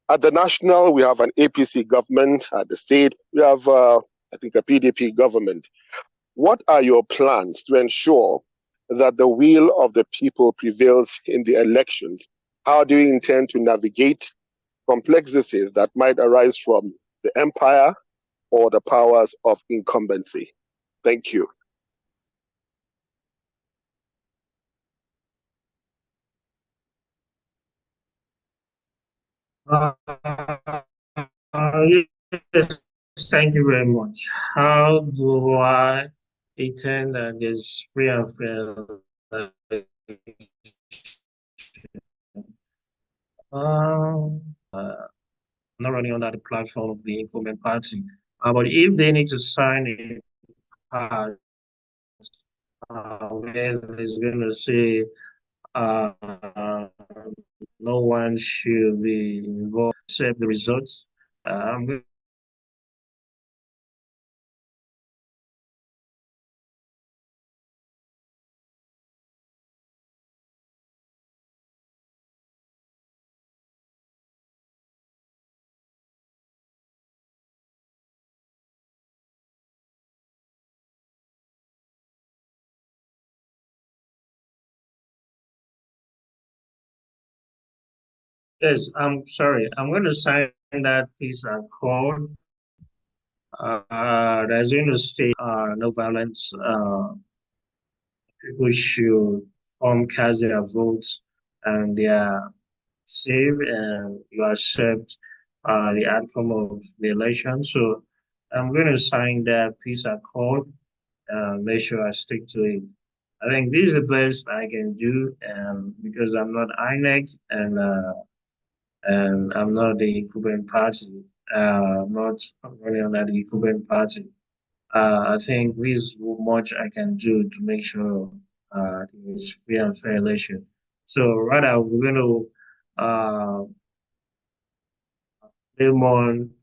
at the national, we have an APC government. At the state, we have, I think, a PDP government. What are your plans to ensure that the will of the people prevails in the elections? How do you intend to navigate complexities that might arise from the empire or the powers of incumbency? Thank you. Yes, thank you very much. How do I intend that there's free and fair? Not running under the platform of the incumbent party. But if they need to sign a part where it's going to say no one should be involved except the results, I'm going Yes, I'm sorry. I'm going to sign that piece called there's going to state no violence. People should cast their votes and they are safe and you accept the outcome of the election. So I'm going to sign that piece called make sure I stick to it. I think this is the best I can do because I'm not INEC and I'm not the incumbent party. I'm not running under the incumbent party. I think this is much I can do to make sure it's free and fair election. So rather, we're going to lemon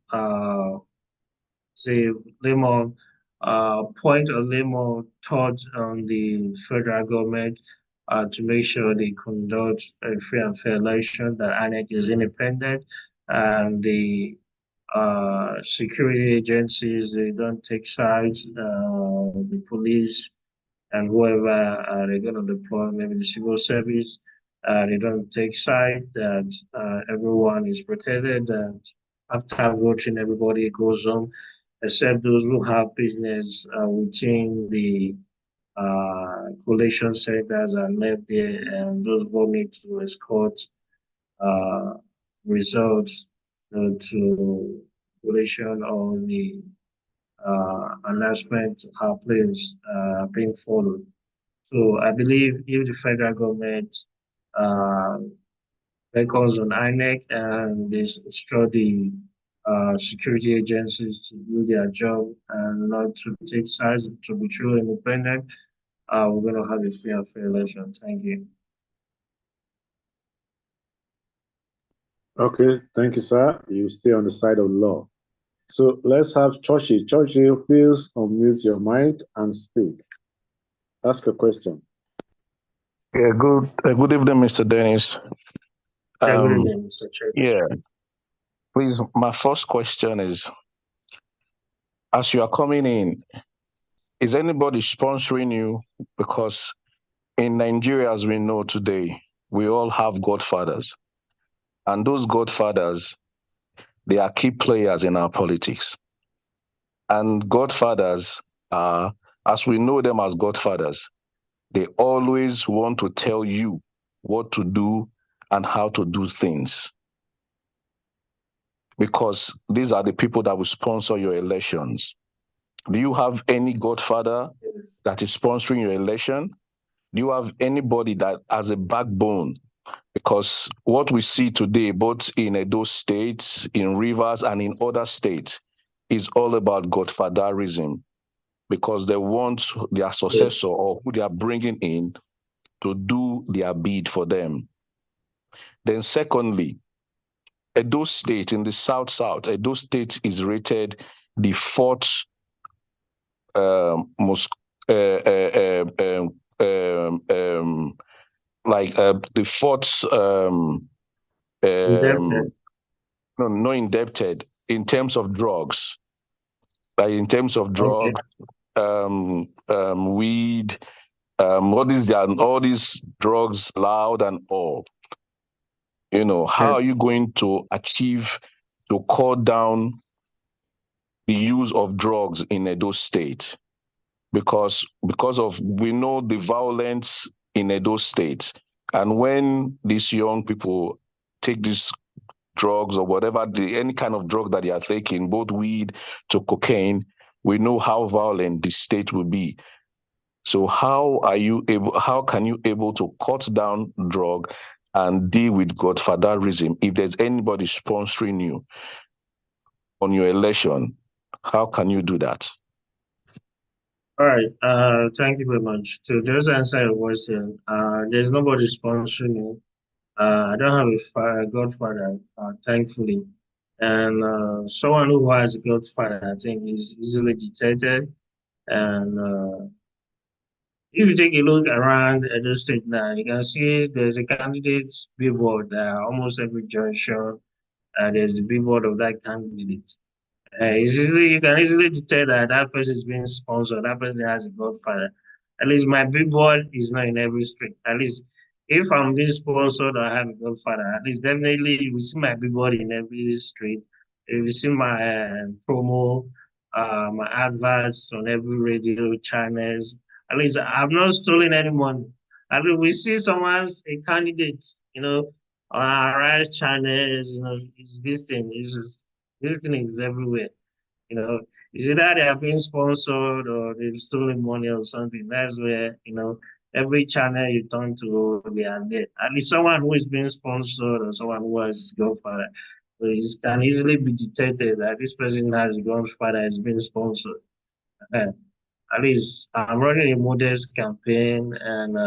say lemon point a lemon thought on the federal government to make sure they conduct a free and fair election, that INEC is independent, and the security agencies, they don't take sides, the police and whoever they're going to deploy, maybe the civil service, they don't take side, that everyone is protected, and after voting, everybody goes home, except those who have business within the collation centers are left there, and those who need to escort uh, results to collation or the announcement place being followed. So I believe if the federal government uh, reckons on INEC and they instruct the security agencies to do their job and not to take sides, to be truly independent, we're going to have a fair election. Thank you. Okay, thank you, sir. You stay on the side of law. So let's have Chochi. Chochi, please unmute your mic and speak. Ask a question. Yeah, good evening, Mr. Dennis. Good evening, Mr. Chair. Yeah, please, my first question is, as you are coming in, is anybody sponsoring you? Because in Nigeria, as we know today, we all have godfathers. And those godfathers, they are key players in our politics. And godfathers are, as we know them as godfathers, they always want to tell you what to do and how to do things, because these are the people that will sponsor your elections. Do you have any godfather that is sponsoring your election? Do you have anybody that has a backbone? Because what we see today, both in Edo State, in Rivers, and in other states, is all about godfatherism, because they want their successor or who they are bringing in to do their bid for them. Then secondly, Edo State, in the South, Edo State is rated the fourth most the fourth Indebted. no, not indebted in terms of drugs. Like in terms of Okay. drugs, weed, all these drugs, loud and all. You know, how are Yes. you going to achieve to cut down the use of drugs in Edo State? Because of, we know the violence in Edo State, and when these young people take these drugs or whatever, any kind of drug that they are taking, both weed to cocaine, we know how violent the state will be. So how can you able to cut down drug and deal with godfatherism if there's anybody sponsoring you on your election? How can you do that? All right. Thank you very much. To just answer your question, there's nobody sponsoring me. I don't have a godfather, thankfully. And someone who has a godfather, I think, is easily detected. And if you take a look around the state now, you can see there's a candidate billboard almost every junction. There's a billboard of that candidate. You can easily detect that that person is being sponsored. That person has a godfather. At least my billboard is not in every street. At least if I'm being sponsored or I have a godfather, at least definitely you will see my billboard in every street. You will see my promo, my adverts on every radio channels. At least I've not stolen any money. At least we see someone's a candidate, on our right channels, it's this thing. It's just, this thing is everywhere. Is it that they are being sponsored or they've stolen money or something? That's where, every channel you turn to, they are there. At least someone who is being sponsored or someone who has godfather. So it can easily be detected that this person has godfather is being sponsored. At least I'm running a modest campaign, and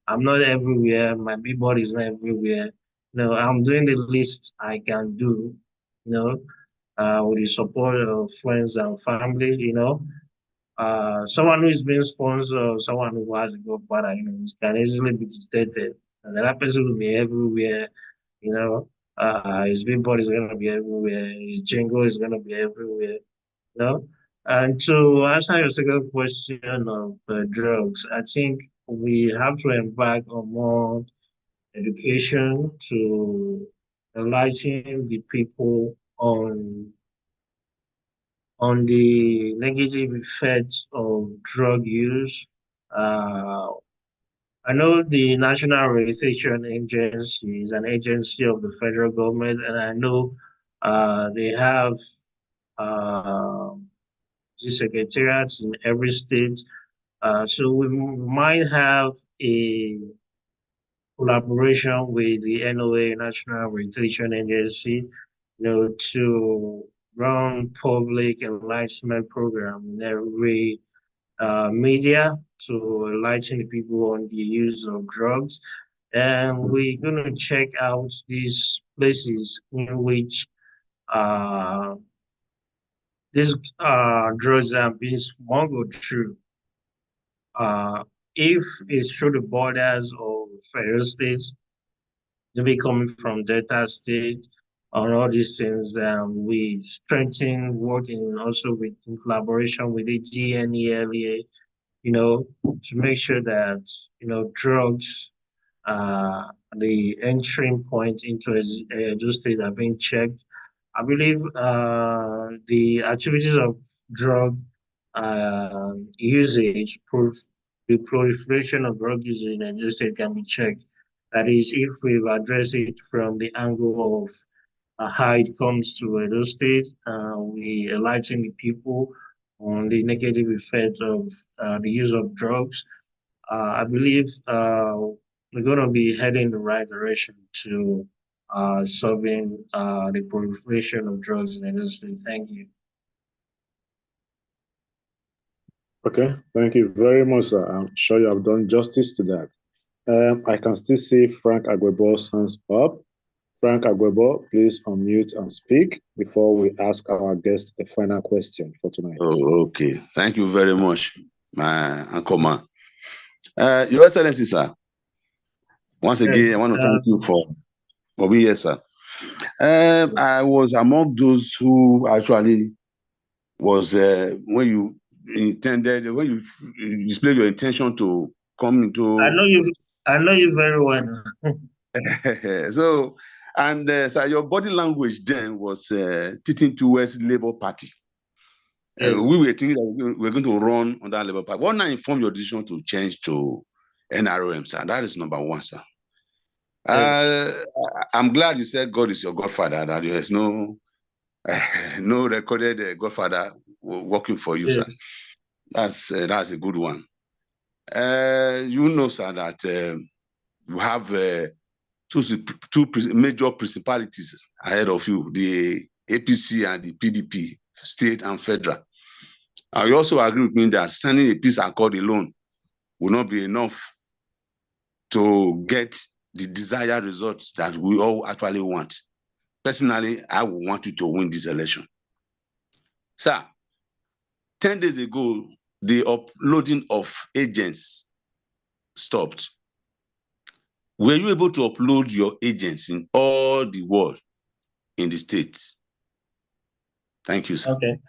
I'm not everywhere. My big body is not everywhere. I'm doing the least I can do. You know, with the support of friends and family. Someone who is being sponsored, someone who has a good father, can easily be dictated. And that person will be everywhere. You know, his big body is gonna be everywhere. His jingle is gonna be everywhere. No. And to answer your second question of drugs, I think we have to embark on more education to enlighten the people on the negative effects of drug use. Uh, I know the National Rehabilitation Agency is an agency of the federal government, and I know they have uh, the secretariats in every state. So we might have a collaboration with the NOA, National Rehabilitation Agency, to run public enlightenment program in every media to enlighten the people on the use of drugs. And we're going to check out these places in which uh, these drugs are being smuggled through. If it's through the borders of federal states, maybe coming from Delta State, on all these things, we strengthen working also in collaboration with the GNELA, to make sure that, drugs, the entry point into those states are being checked. I believe the activities of drug usage, the proliferation of drug usage in Edo State can be checked. That is, if we've addressed it from the angle of how it comes to Edo State, we enlighten the people on the negative effect of the use of drugs. I believe we're going to be heading the right direction to solving the proliferation of drugs in Edo State. Thank you. Okay, thank you very much, sir. I'm sure you have done justice to that. I can still see Frank Agwebo's hands up. Frank Agwebo, please unmute and speak before we ask our guest the final question for tonight. Oh, okay. Thank you very much, my Uncle Ma. Your Excellency, sir. Once again, I want to thank you for being here, sir. I was among those who actually was when you displayed your intention to come into. I know you very well. So, and sir, your body language then was fitting towards Labour Party. Yes. We were thinking that we were going to run on that Labour Party. What now informed your decision to change to NRM, sir? That is number one, sir. Yes. I'm glad you said God is your godfather, that there is no recorded godfather working for you, yes, sir. That's a good one. You know, sir, that you have two major principalities ahead of you, the APC and the PDP, state and federal. You also agree with me that signing a peace accord alone will not be enough to get the desired results that we all actually want. Personally, I would want you to win this election. Sir, 10 days ago, the uploading of agents stopped. Were you able to upload your agents in all the world in the States? Thank you, sir. Okay.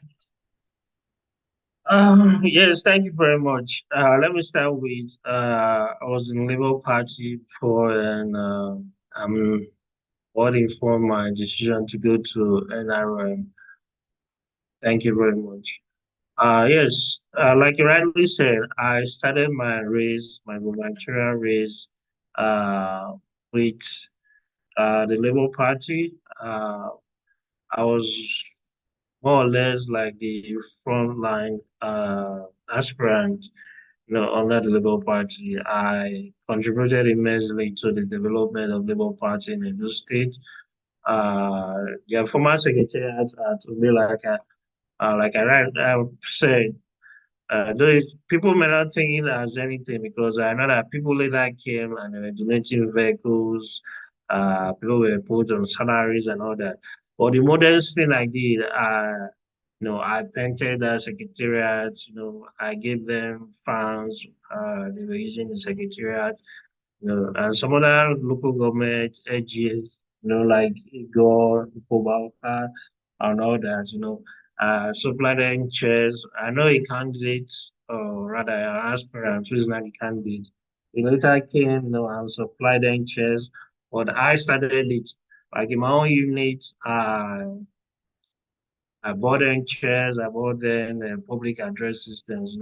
Yes, thank you very much. Let me start with I was in Labour Party before, and I'm voting for my decision to go to NRM. Thank you very much. Yes, like you rightly said, I started my race, my gubernatorial race, with the Labour Party. I was more or less like the frontline aspirant, under the Labour Party. I contributed immensely to the development of Labour Party in Edo State. Yeah, former secretariat to be like I said, Though people may not think it as anything because I know that people later came and they were donating vehicles, people were put on salaries and all that. But the modest thing I did, I painted the secretariat, I gave them fans, they were using the secretariat, and some other local government edges, like Igor, Ipobauka, and all that, supplying chairs. I know a candidate, or rather an aspirant who is not a candidate. He later came, and supplied them chairs, but I started it. Like in my own unit, I bought them chairs, I bought them public address systems,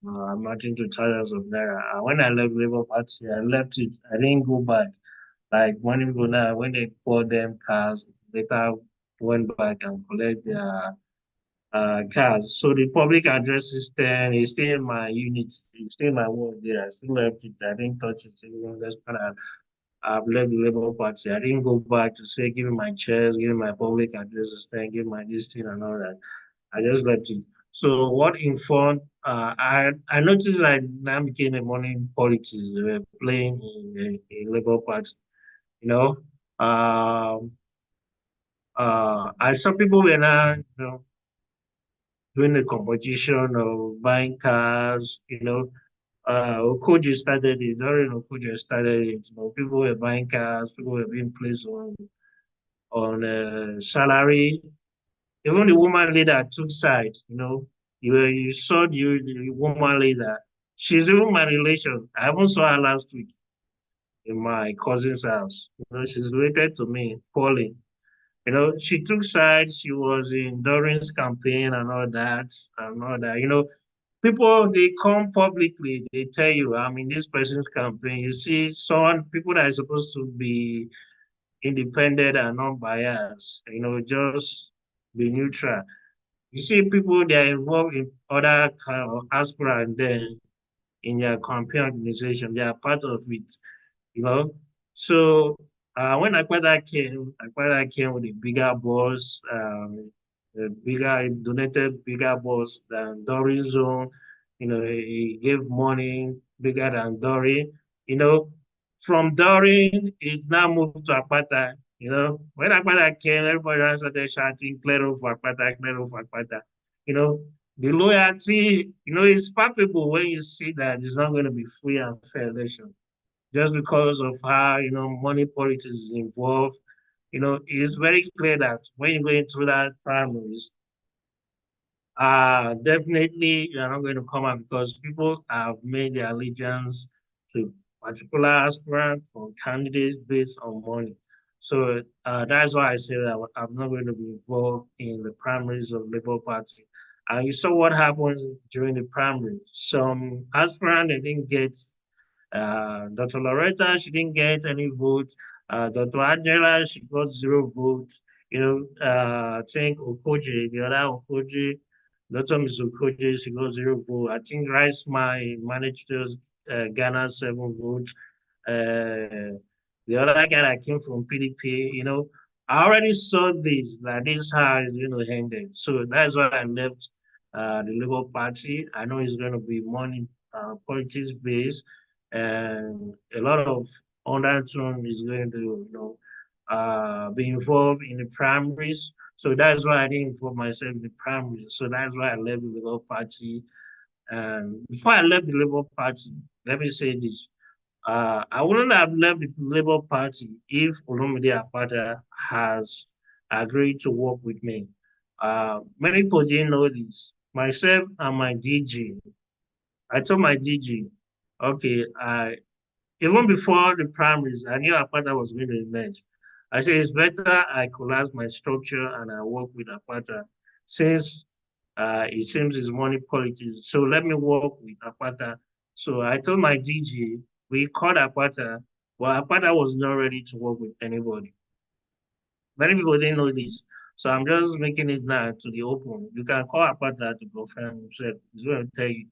amounting to thousands of naira. And when I left Labour Party, I left it. I didn't go back. Like when people now, when they bought them cars, later went back and collect their cars. So the public address system is still in my unit. It's still in my work there. I still left it. I didn't touch it. Even that's when I've left the Labour Party. I didn't go back to say, give me my chairs, give me my public address system, give me my this thing and all that. I just left it. So what informed, I noticed I now became a morning politics. They were playing in Labour Party, you know. Um, I saw people were now, doing the competition of buying cars, Okoji started it, during Okoji started it, people were buying cars, people were being placed on salary. Even the woman leader took side, you saw the woman leader. She's even my relation. I even saw her last week in my cousin's house. She's related to me, Pauline. She took sides. She was in Dorin's campaign and all that, and all that. People, they come publicly, they tell you, I'm in this person's campaign. You see, people that are supposed to be independent and non-biased, just be neutral. You see people, they are involved in other kind of aspirant then in their campaign organization. They are part of it, you know. So when Akwada came with a bigger boss, donated bigger boss than Dory's zone. He gave money bigger than Dory. You know, from Dory, he's now moved to Akpata. When Akpata came, everybody started shouting, "Clear for Akpata, clear for Akpata." You know, the loyalty, is palpable when you see that it's not going to be free and fair election just because of how money politics is involved. It's very clear that when you go into that primaries, definitely you're not going to come out because people have made their allegiance to particular aspirant or candidates based on money. So that's why I say that I'm not going to be involved in the primaries of Labour Party. And you saw what happened during the primary. Some aspirant they didn't get Dr. Loretta, she didn't get any vote. Dr. Angela, she got zero votes. I think Okoje, the other Okoje, Dr. Ms. Okoje, she got zero vote. I think Rice my managed to Ghana 7 votes. The other guy that came from PDP, I already saw this, that this how it's going to end it. So that's why I left the Labour Party. I know it's going to be money politics based and a lot of undertone is going to, be involved in the primaries. So that's why I didn't involve myself in the primaries. So that's why I left the Labour Party. And before I left the Labour Party, let me say this. I wouldn't have left the Labour Party if Olumide Apata has agreed to work with me. Many people didn't know this. Myself and my DG, I told my DG, okay, even before the primaries, I knew Apata was going to emerge. I said it's better I collapse my structure and I work with Apata since it seems it's money politics. So let me work with Apata. So I told my DG, we called Apata, but Apata was not ready to work with anybody. Many people didn't know this. So I'm just making it now to the open. You can call Apata to confirm himself. He's going to tell you.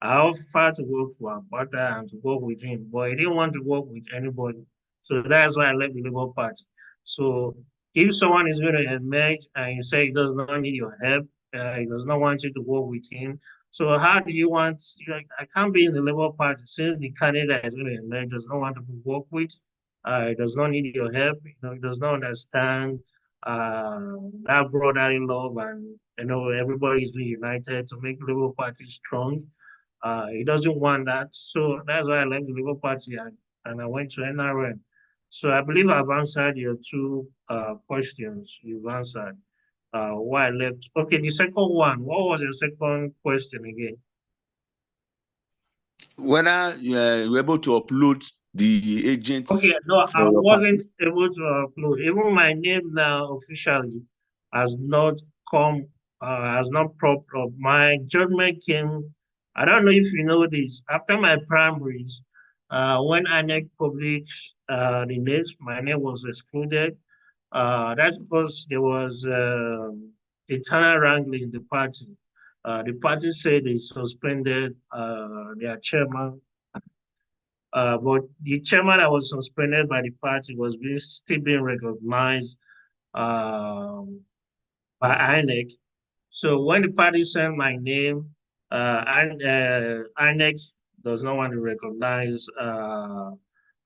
I offered to work for Apata and to work with him, but he didn't want to work with anybody. So that's why I left the Labour Party. So if someone is going to emerge and he say he does not need your help, he does not want you to work with him, So how do you want? I can't be in the Labour Party since the candidate is going to emerge does not want to work with. It does not need your help. It does not understand that brotherly love, and everybody is being united to make the Labour Party strong. He doesn't want that, so that's why I left the Labour Party and I went to NRM. So I believe I've answered your two questions. You've answered why I left. Okay, the second one. What was your second question again? Whether you were able to upload the agents. Okay, no, I wasn't able to upload. Even my name now officially has not come, has not propped up. My judgment came, I don't know if you know this, after my primaries, when INEC published the names, my name was excluded. That's because there was internal wrangling in the party. The party said they suspended their chairman, but the chairman that was suspended by the party was still being recognized um, by INEC. So when the party sent my name, INEC does not want to recognize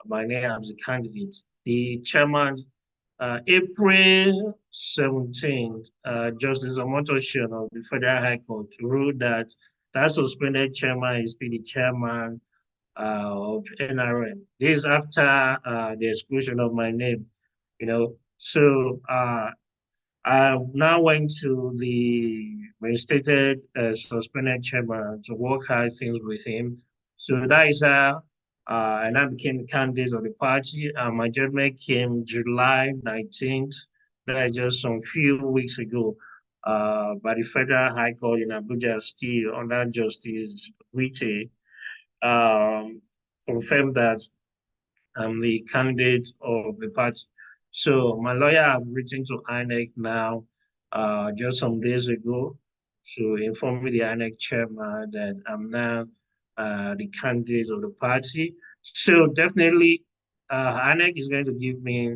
my name as a candidate. The chairman, April 17th, Justice Omotoshin of the Federal High Court ruled that that suspended chairman is still the chairman of NRM. This is after the exclusion of my name. So I now went to the reinstated suspended chairman to work out things with him. So that is how and I became candidate of the party. My judgment came July 19th. That is just some few weeks ago. By the Federal High Court in Abuja, still under Justice Wite, confirmed that I'm the candidate of the party. So my lawyer have written to INEC now, just some days ago, to inform me the INEC chairman that I'm now the candidate of the party. So definitely, INEC is going to give me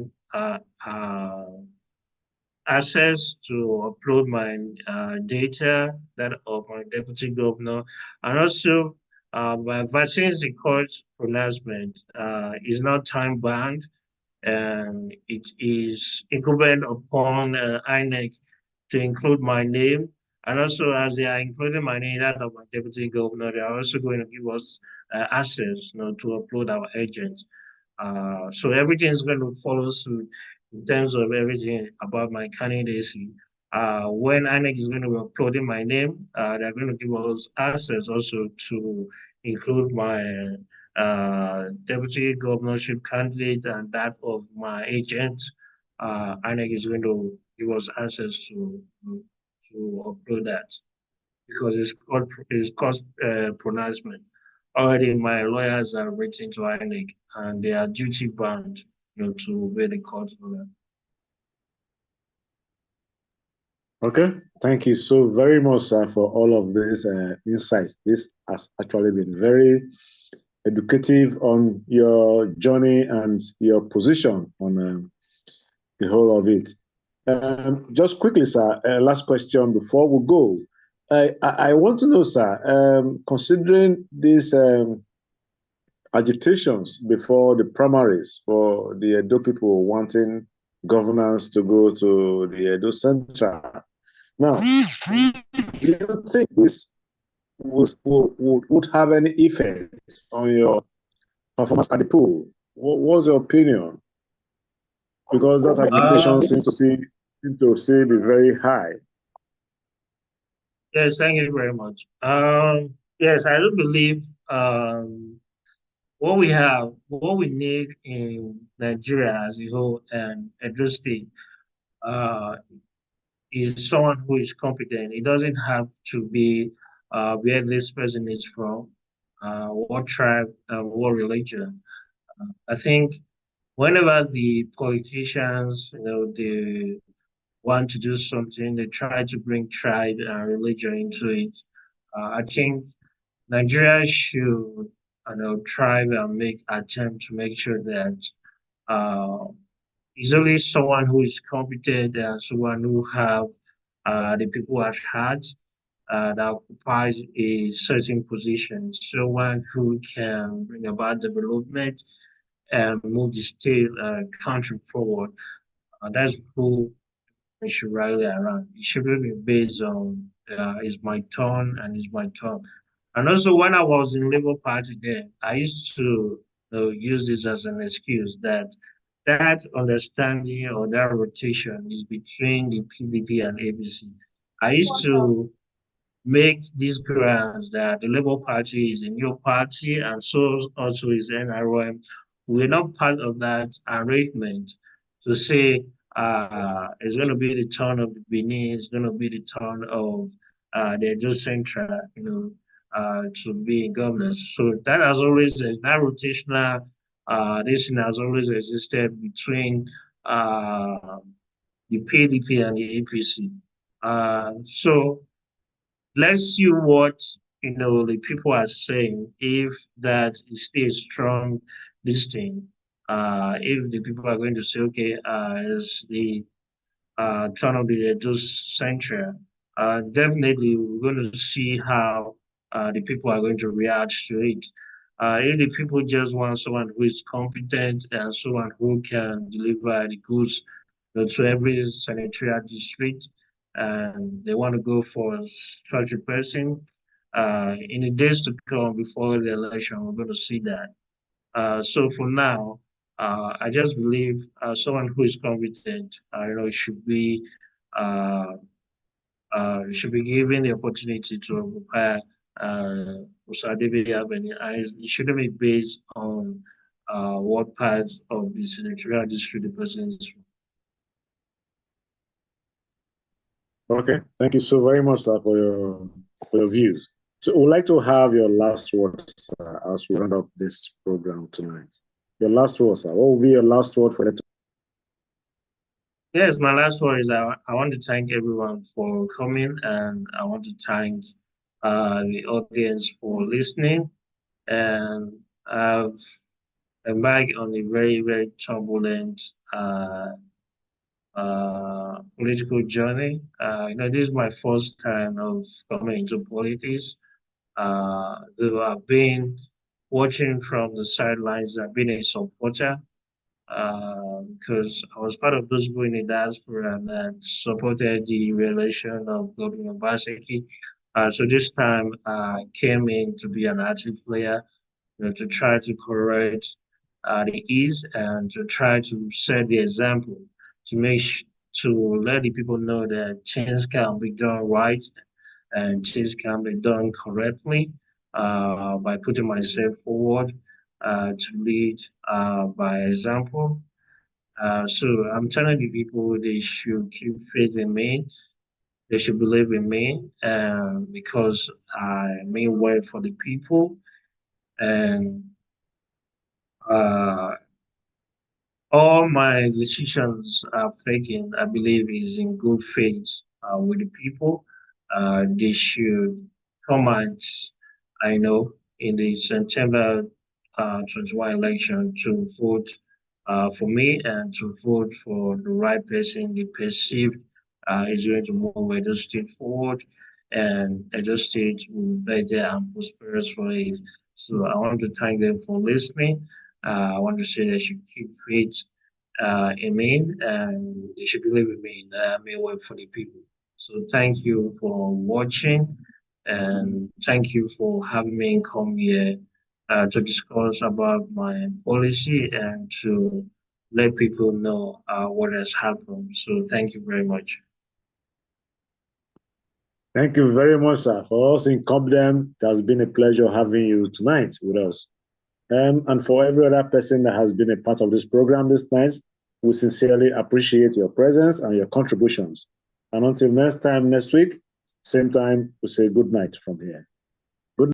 access to upload my data, that of my deputy governor, and also since the court pronouncement is not time bound, and it is incumbent upon INEC to include my name. And also, as they are including my name, that of my deputy governor, they are also going to give us access, to upload our agents. So everything is going to follow suit in terms of everything about my candidacy. When INEC is going to be uploading my name, they're going to give us access also to include my deputy governorship candidate and that of my agent. INEC is going to give us access to upload that because it's cost pronouncement. Already, my lawyers are written to INEC and they are duty bound, to obey the court order. Okay, thank you so very much, sir, for all of this insights. This has actually been very educative on your journey and your position on the whole of it. Just quickly, sir, last question before we go. I want to know, sir, considering these agitations before the primaries for the Edo people wanting governance to go to the Edo Central. Now, do you think this would have any effect on your performance at the pool? What's your opinion? Because that agitation seems to see be very high. Yes, thank you very much. Yes, I do believe what we need in Nigeria as a whole and Edo State is someone who is competent. It doesn't have to be where this person is from, what tribe, what religion. I think whenever the politicians, they want to do something, they try to bring tribe and religion into it. I think Nigeria should, try and make attempt to make sure that uh, it's only someone who is competent and someone who have the people at heart. that occupies a certain position, someone who can bring about development and move the state country forward. That's who we should rally around. It shouldn't be based on it's my turn and it's my turn. And also, when I was in Labour Party, then I used to use this as an excuse that that understanding or that rotation is between the PDP and ABC. I used to make these grounds that the Labour Party is a new party and so also is NRM. We're not part of that arrangement to say it's going to be the turn of the Benin, it's going to be the turn of the Edo Central, to be in governance. So that has always, that rotational, this thing has always existed between the PDP and the APC. So let's see what the people are saying. If that is still a strong this thing, if the people are going to say, okay, as the turn of the Edo's century, definitely we're going to see how the people are going to react to it. If the people just want someone who is competent and someone who can deliver the goods to every senatorial district, and they want to go for such a person, in the days to come before the election, we're going to see that. So for now, I just believe someone who is competent, uh, should be given the opportunity to occupy Osadebe Avenue. It shouldn't be based on what part of the senatorial district the person is from. Okay, thank you so very much, sir, for your views. So we'd like to have your last words as we round up this program tonight. Your last words, sir. What will be your last word for the? Yes, my last word is I want to thank everyone for coming, and I want to thank the audience for listening. And I've embarked on a very, very turbulent political journey. This is my first time of coming into politics. Though I've been watching from the sidelines, I've been a supporter because I was part of those people in the diaspora that supported the re-election of Governor Obaseki. So this time I came in to be an active player, to try to correct the ease and to try to set the example to to let the people know that things can be done right and things can be done correctly by putting myself forward to lead by example. So I'm telling the people they should keep faith in me. They should believe in me because I mean well for the people. And uh, all my decisions I've taken, I believe, is in good faith with the people. They should come out, I know, in the September 21 election to vote for me and to vote for the right person they perceive is going to move Edo State forward and Edo State will be better and prosperous for it. So I want to thank them for listening. I want to say they should keep faith in me and they should believe in me that I may work for the people. So thank you for watching and thank you for having me come here to discuss about my policy and to let people know what has happened. So thank you very much. Thank you very much, sir. For us in Cobden, it has been a pleasure having you tonight with us. And for every other person that has been a part of this program this night, we sincerely appreciate your presence and your contributions. And until next time, next week, same time, we say good night from here.